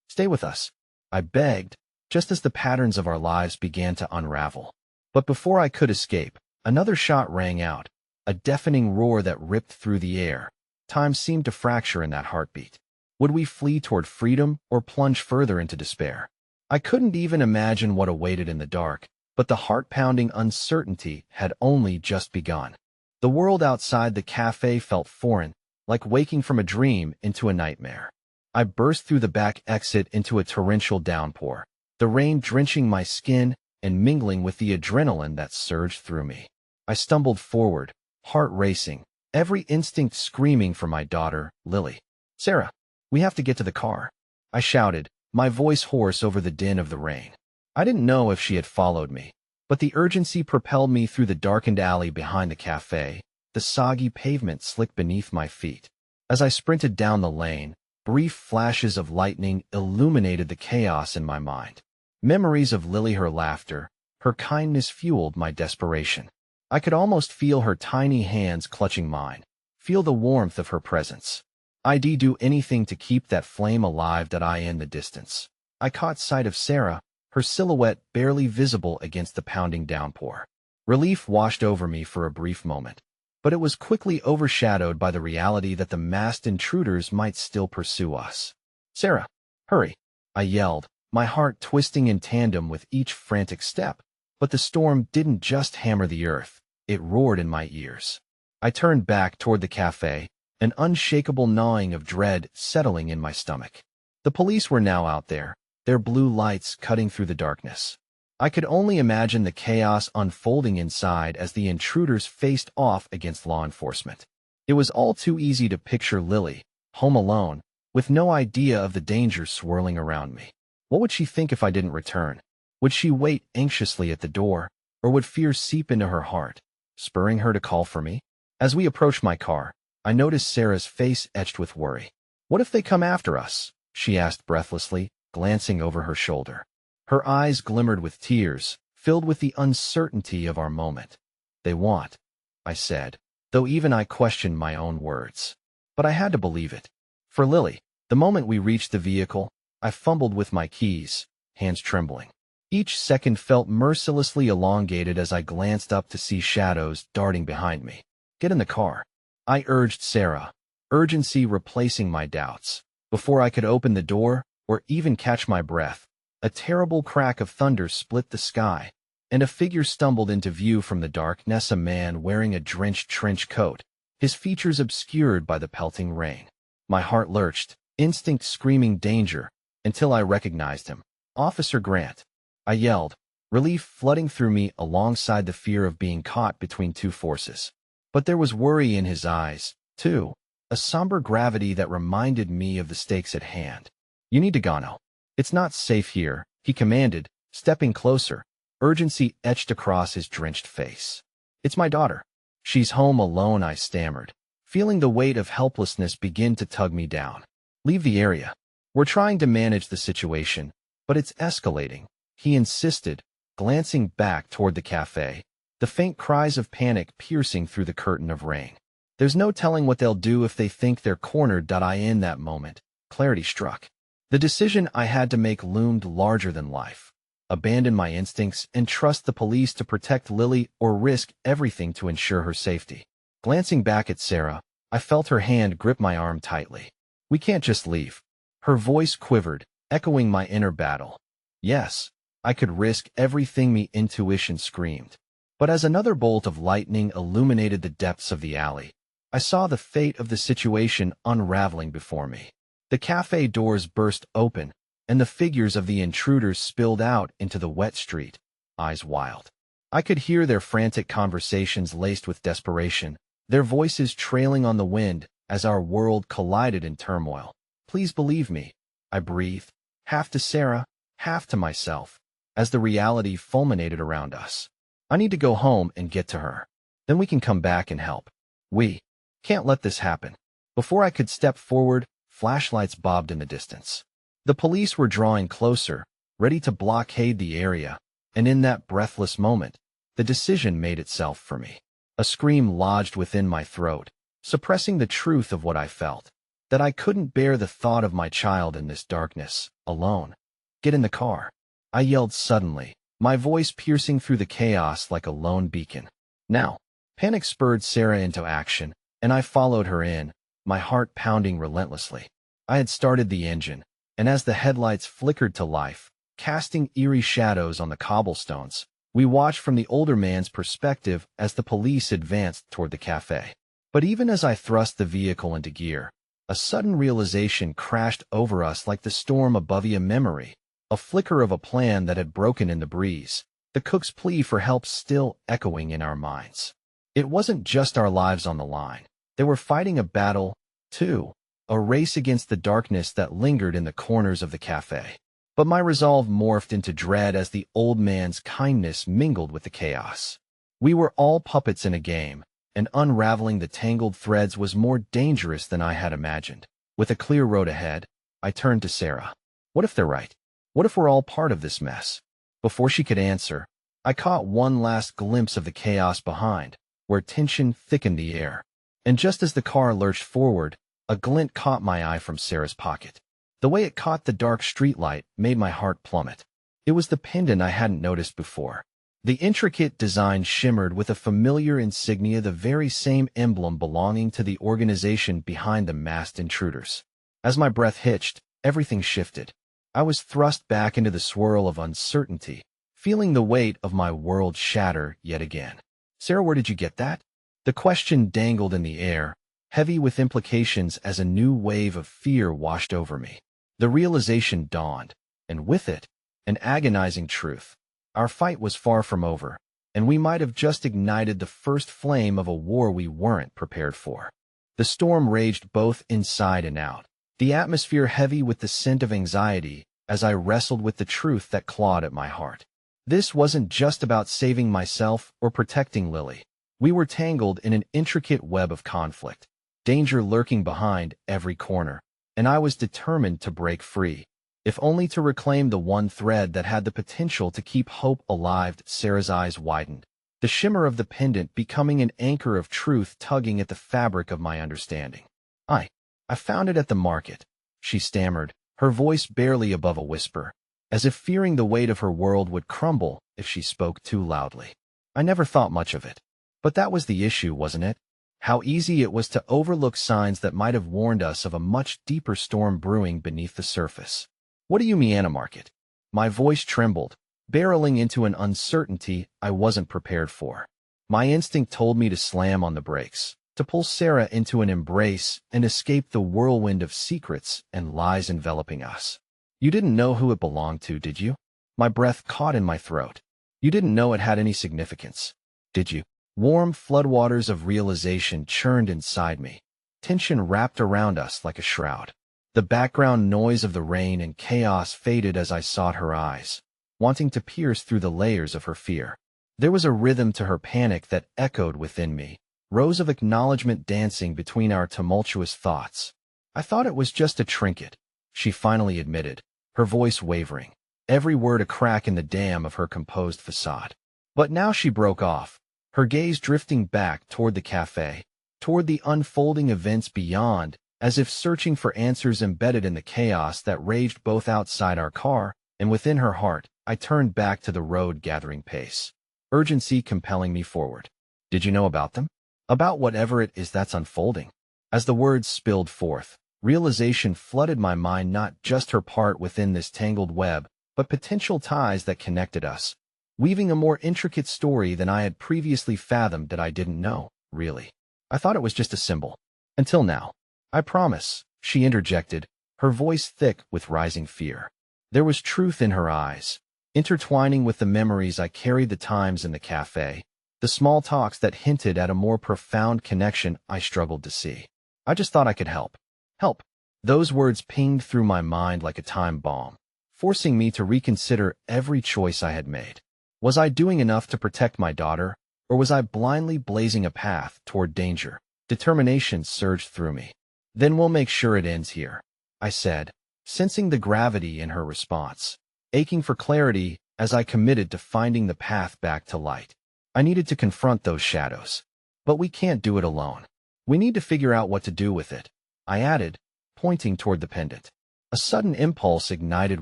"Stay with us," I begged, just as the patterns of our lives began to unravel. But before I could escape, another shot rang out, a deafening roar that ripped through the air. Time seemed to fracture in that heartbeat. Would we flee toward freedom or plunge further into despair? I couldn't even imagine what awaited in the dark, but the heart-pounding uncertainty had only just begun. The world outside the cafe felt foreign, like waking from a dream into a nightmare. I burst through the back exit into a torrential downpour, the rain drenching my skin and mingling with the adrenaline that surged through me. I stumbled forward, heart racing, every instinct screaming for my daughter, Lily. "Sarah, we have to get to the car," I shouted, my voice hoarse over the din of the rain. I didn't know if she had followed me, but the urgency propelled me through the darkened alley behind the cafe, the soggy pavement slick beneath my feet. As I sprinted down the lane, brief flashes of lightning illuminated the chaos in my mind. Memories of Lily, her laughter, her kindness fueled my desperation. I could almost feel her tiny hands clutching mine, feel the warmth of her presence. I'd do anything to keep that flame alive. In the distance, I caught sight of Sarah, her silhouette barely visible against the pounding downpour. Relief washed over me for a brief moment, but it was quickly overshadowed by the reality that the masked intruders might still pursue us. "Sarah, hurry!" I yelled, my heart twisting in tandem with each frantic step. But the storm didn't just hammer the earth, it roared in my ears. I turned back toward the cafe, an unshakable gnawing of dread settling in my stomach. The police were now out there, their blue lights cutting through the darkness. I could only imagine the chaos unfolding inside as the intruders faced off against law enforcement. It was all too easy to picture Lily, home alone, with no idea of the danger swirling around me. What would she think if I didn't return? Would she wait anxiously at the door, Or would fear seep into her heart, spurring her to call for me? As we approached my car, I noticed Sarah's face etched with worry. "What if they come after us?" she asked breathlessly, glancing over her shoulder. Her eyes glimmered with tears, filled with the uncertainty of our moment. "They won't," I said, though even I questioned my own words. But I had to believe it. For Lily, the moment we reached the vehicle, I fumbled with my keys, hands trembling. Each second felt mercilessly elongated as I glanced up to see shadows darting behind me. "Get in the car," I urged Sarah, urgency replacing my doubts. Before I could open the door, or even catch my breath, a terrible crack of thunder split the sky, and a figure stumbled into view from the darkness, a man wearing a drenched trench coat, his features obscured by the pelting rain. My heart lurched, instinct screaming danger, until I recognized him. "Officer Grant," I yelled, relief flooding through me alongside the fear of being caught between two forces. But there was worry in his eyes, too, a somber gravity that reminded me of the stakes at hand. "You need to go now. It's not safe here," he commanded, stepping closer, urgency etched across his drenched face. "It's my daughter. She's home alone," I stammered, feeling the weight of helplessness begin to tug me down. "Leave the area. We're trying to manage the situation, but it's escalating," he insisted, glancing back toward the cafe, the faint cries of panic piercing through the curtain of rain. "There's no telling what they'll do if they think they're cornered." In that moment, clarity struck. The decision I had to make loomed larger than life. Abandon my instincts and trust the police to protect Lily, or risk everything to ensure her safety. Glancing back at Sarah, I felt her hand grip my arm tightly. "We can't just leave." Her voice quivered, echoing my inner battle. Yes, I could risk everything, my intuition screamed. But as another bolt of lightning illuminated the depths of the alley, I saw the fate of the situation unraveling before me. The cafe doors burst open, and the figures of the intruders spilled out into the wet street, eyes wild. I could hear their frantic conversations laced with desperation, their voices trailing on the wind as our world collided in turmoil. "Please believe me," I breathed, half to Sarah, half to myself, as the reality fulminated around us. "I need to go home and get to her. Then we can come back and help. We can't let this happen." Before I could step forward, flashlights bobbed in the distance. The police were drawing closer, ready to blockade the area, and in that breathless moment, the decision made itself for me. A scream lodged within my throat, suppressing the truth of what I felt, that I couldn't bear the thought of my child in this darkness, alone. "Get in the car," I yelled suddenly, my voice piercing through the chaos like a lone beacon. "Now." Panic spurred Sarah into action, and I followed her in, my heart pounding relentlessly. I had started the engine, and as the headlights flickered to life, casting eerie shadows on the cobblestones, we watched from the older man's perspective as the police advanced toward the cafe. But even as I thrust the vehicle into gear, a sudden realization crashed over us like the storm above a memory, a flicker of a plan that had broken in the breeze, the cook's plea for help still echoing in our minds. It wasn't just our lives on the line. They were fighting a battle, too, a race against the darkness that lingered in the corners of the cafe. But my resolve morphed into dread as the old man's kindness mingled with the chaos. We were all puppets in a game, and unraveling the tangled threads was more dangerous than I had imagined. With a clear road ahead, I turned to Sarah. "What if they're right? What if we're all part of this mess?" Before she could answer, I caught one last glimpse of the chaos behind, where tension thickened the air. And just as the car lurched forward, a glint caught my eye from Sarah's pocket. The way it caught the dark streetlight made my heart plummet. It was the pendant I hadn't noticed before. The intricate design shimmered with a familiar insignia, the very same emblem belonging to the organization behind the masked intruders. As my breath hitched, everything shifted. I was thrust back into the swirl of uncertainty, feeling the weight of my world shatter yet again. "Sarah, where did you get that?" The question dangled in the air, heavy with implications as a new wave of fear washed over me. The realization dawned, and with it, an agonizing truth. Our fight was far from over, and we might have just ignited the first flame of a war we weren't prepared for. The storm raged both inside and out, the atmosphere heavy with the scent of anxiety as I wrestled with the truth that clawed at my heart. This wasn't just about saving myself or protecting Lily. We were tangled in an intricate web of conflict, danger lurking behind every corner, and I was determined to break free, if only to reclaim the one thread that had the potential to keep hope alive. Sarah's eyes widened, the shimmer of the pendant becoming an anchor of truth tugging at the fabric of my understanding. I found it at the market, she stammered, her voice barely above a whisper, as if fearing the weight of her world would crumble if she spoke too loudly. I never thought much of it. But that was the issue, wasn't it? How easy it was to overlook signs that might have warned us of a much deeper storm brewing beneath the surface. What do you mean, Anna Market? My voice trembled, barreling into an uncertainty I wasn't prepared for. My instinct told me to slam on the brakes, to pull Sarah into an embrace and escape the whirlwind of secrets and lies enveloping us. You didn't know who it belonged to, did you? My breath caught in my throat. You didn't know it had any significance, did you? Warm floodwaters of realization churned inside me. Tension wrapped around us like a shroud. The background noise of the rain and chaos faded as I sought her eyes, wanting to pierce through the layers of her fear. There was a rhythm to her panic that echoed within me, rows of acknowledgement dancing between our tumultuous thoughts. I thought it was just a trinket, she finally admitted, her voice wavering, every word a crack in the dam of her composed facade. But now she broke off, her gaze drifting back toward the cafe, toward the unfolding events beyond, as if searching for answers embedded in the chaos that raged both outside our car and within her heart. I turned back to the road, gathering pace, urgency compelling me forward. Did you know about them? About whatever it is that's unfolding? As the words spilled forth, realization flooded my mind, not just her part within this tangled web, but potential ties that connected us, weaving a more intricate story than I had previously fathomed. That I didn't know, really. I thought it was just a symbol. Until now. I promise, she interjected, her voice thick with rising fear. There was truth in her eyes, intertwining with the memories I carried, the times in the cafe, the small talks that hinted at a more profound connection I struggled to see. I just thought I could help. Help. Those words pinged through my mind like a time bomb, forcing me to reconsider every choice I had made. Was I doing enough to protect my daughter, or was I blindly blazing a path toward danger? Determination surged through me. Then we'll make sure it ends here, I said, sensing the gravity in her response, aching for clarity as I committed to finding the path back to light. I needed to confront those shadows. But we can't do it alone. We need to figure out what to do with it, I added, pointing toward the pendant. A sudden impulse ignited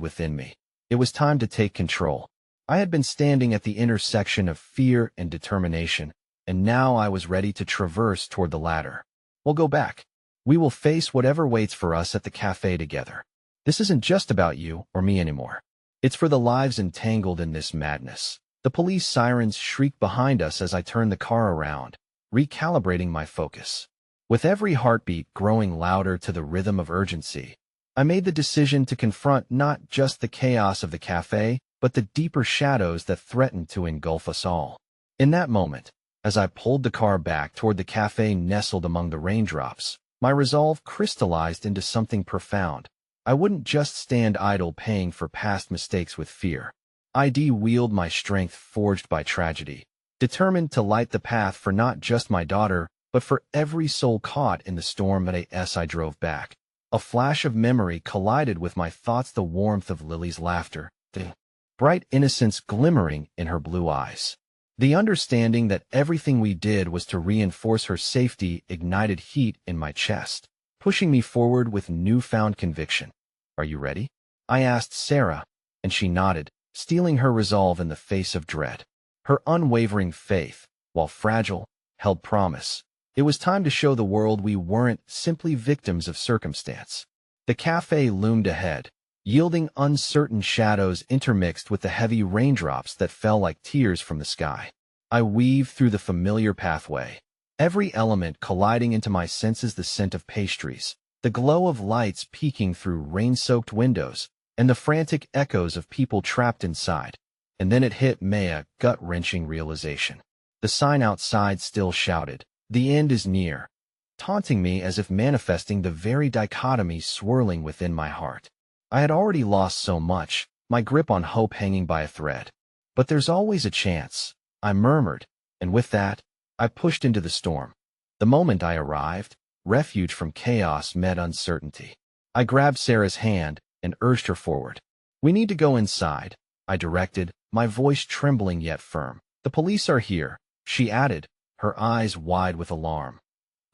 within me. It was time to take control. I had been standing at the intersection of fear and determination, and now I was ready to traverse toward the latter. We'll go back. We will face whatever waits for us at the cafe together. This isn't just about you or me anymore. It's for the lives entangled in this madness. The police sirens shrieked behind us as I turned the car around, recalibrating my focus. With every heartbeat growing louder to the rhythm of urgency, I made the decision to confront not just the chaos of the cafe, but the deeper shadows that threatened to engulf us all. In that moment, as I pulled the car back toward the cafe nestled among the raindrops, my resolve crystallized into something profound. I wouldn't just stand idle paying for past mistakes with fear. I'd wield my strength forged by tragedy, determined to light the path for not just my daughter, but for every soul caught in the storm as I drove back. A flash of memory collided with my thoughts, the warmth of Lily's laughter, the bright innocence glimmering in her blue eyes. The understanding that everything we did was to reinforce her safety ignited heat in my chest, pushing me forward with newfound conviction. Are you ready? I asked Sarah, and she nodded, steeling her resolve in the face of dread. Her unwavering faith, while fragile, held promise. It was time to show the world we weren't simply victims of circumstance. The cafe loomed ahead, yielding uncertain shadows intermixed with the heavy raindrops that fell like tears from the sky. I weaved through the familiar pathway, every element colliding into my senses: the scent of pastries, the glow of lights peeking through rain-soaked windows, and the frantic echoes of people trapped inside. And then it hit me, a gut-wrenching realization. The sign outside still shouted, "The end is near," taunting me as if manifesting the very dichotomy swirling within my heart. I had already lost so much, my grip on hope hanging by a thread. But there's always a chance, I murmured, and with that, I pushed into the storm. The moment I arrived, refuge from chaos met uncertainty. I grabbed Sarah's hand and urged her forward. We need to go inside, I directed, my voice trembling yet firm. The police are here, she added, her eyes wide with alarm.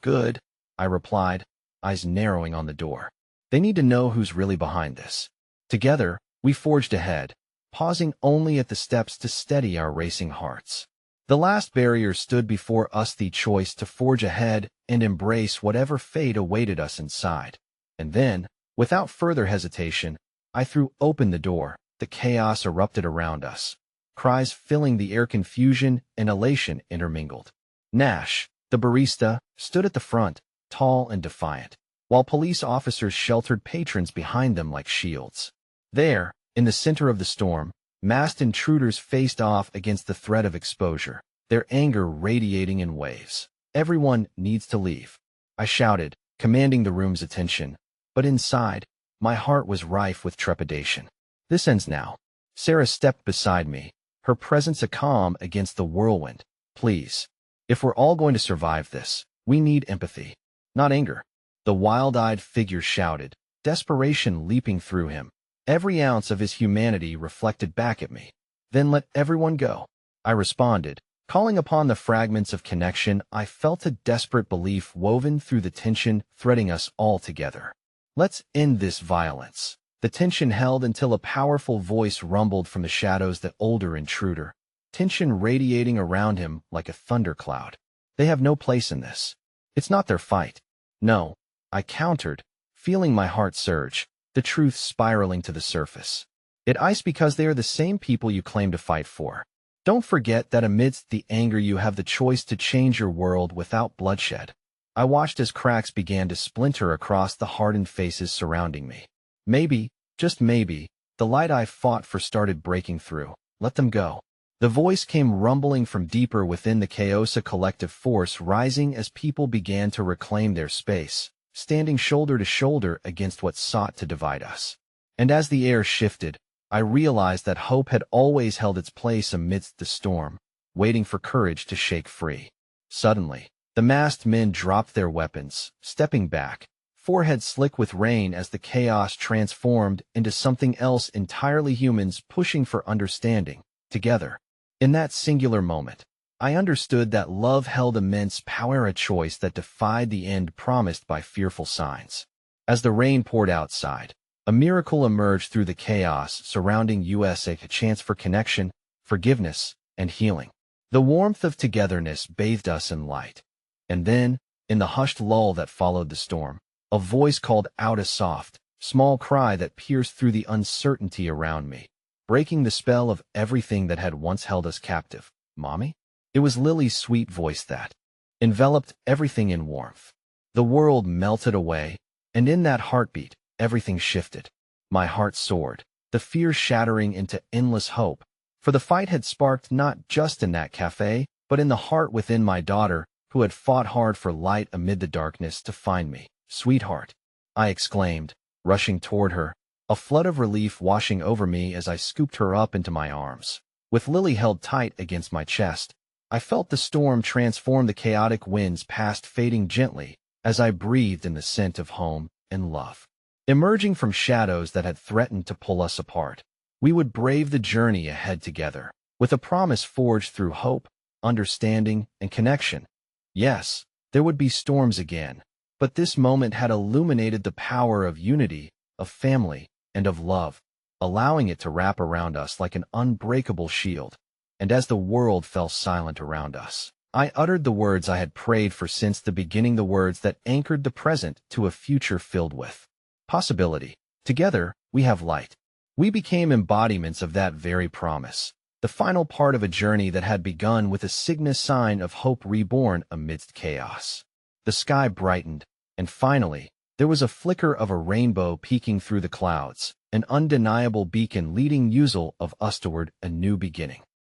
Good, I replied, eyes narrowing on the door. They need to know who's really behind this. Together, we forged ahead, pausing only at the steps to steady our racing hearts. The last barrier stood before us, the choice to forge ahead and embrace whatever fate awaited us inside. And then, without further hesitation, I threw open the door. The chaos erupted around us. Cries filling the air, confusion and elation intermingled. Nash, the barista, stood at the front, tall and defiant, while police officers sheltered patrons behind them like shields. There, in the center of the storm, masked intruders faced off against the threat of exposure, their anger radiating in waves. Everyone needs to leave, I shouted, commanding the room's attention. But inside, my heart was rife with trepidation. This ends now. Sarah stepped beside me, her presence a calm against the whirlwind. Please. If we're all going to survive this, we need empathy, not anger. The wild-eyed figure shouted, desperation leaping through him. Every ounce of his humanity reflected back at me. Then let everyone go, I responded, calling upon the fragments of connection I felt, a desperate belief woven through the tension threading us all together. Let's end this violence. The tension held until a powerful voice rumbled from the shadows, the older intruder, tension radiating around him like a thundercloud. They have no place in this. It's not their fight. No, I countered, feeling my heart surge, the truth spiraling to the surface. It ice because they are the same people you claim to fight for. Don't forget that amidst the anger you have the choice to change your world without bloodshed. I watched as cracks began to splinter across the hardened faces surrounding me. Maybe, just maybe, the light I fought for started breaking through. Let them go. The voice came rumbling from deeper within the chaos, a collective force rising as people began to reclaim their space, standing shoulder to shoulder against what sought to divide us. And as the air shifted, I realized that hope had always held its place amidst the storm, waiting for courage to shake free. Suddenly, the masked men dropped their weapons, stepping back, foreheads slick with rain as the chaos transformed into something else entirely, humans pushing for understanding, together. In that singular moment, I understood that love held immense power, a choice that defied the end promised by fearful signs. As the rain poured outside, a miracle emerged through the chaos surrounding us, a chance for connection, forgiveness, and healing. The warmth of togetherness bathed us in light. And then, in the hushed lull that followed the storm, a voice called out, a soft, small cry that pierced through the uncertainty around me, breaking the spell of everything that had once held us captive. Mommy? It was Lily's sweet voice that enveloped everything in warmth. The world melted away, and in that heartbeat, everything shifted. My heart soared, the fear shattering into endless hope, for the fight had sparked not just in that cafe, but in the heart within my daughter, who had fought hard for light amid the darkness to find me. Sweetheart, I exclaimed, rushing toward her, a flood of relief washing over me as I scooped her up into my arms. With Lily held tight against my chest, I felt the storm transform, the chaotic winds past fading gently as I breathed in the scent of home and love. Emerging from shadows that had threatened to pull us apart, we would brave the journey ahead together, with a promise forged through hope, understanding, and connection. Yes, there would be storms again, but this moment had illuminated the power of unity, of family, and of love, allowing it to wrap around us like an unbreakable shield. And as the world fell silent around us, I uttered the words I had prayed for since the beginning, the words that anchored the present to a future filled with possibility. Together, we have light. We became embodiments of that very promise, the final part of a journey that had begun with a sign of hope reborn amidst chaos. The sky brightened, and finally, there was a flicker of a rainbow peeking through the clouds, an undeniable beacon leading Yuzel of us toward a new beginning.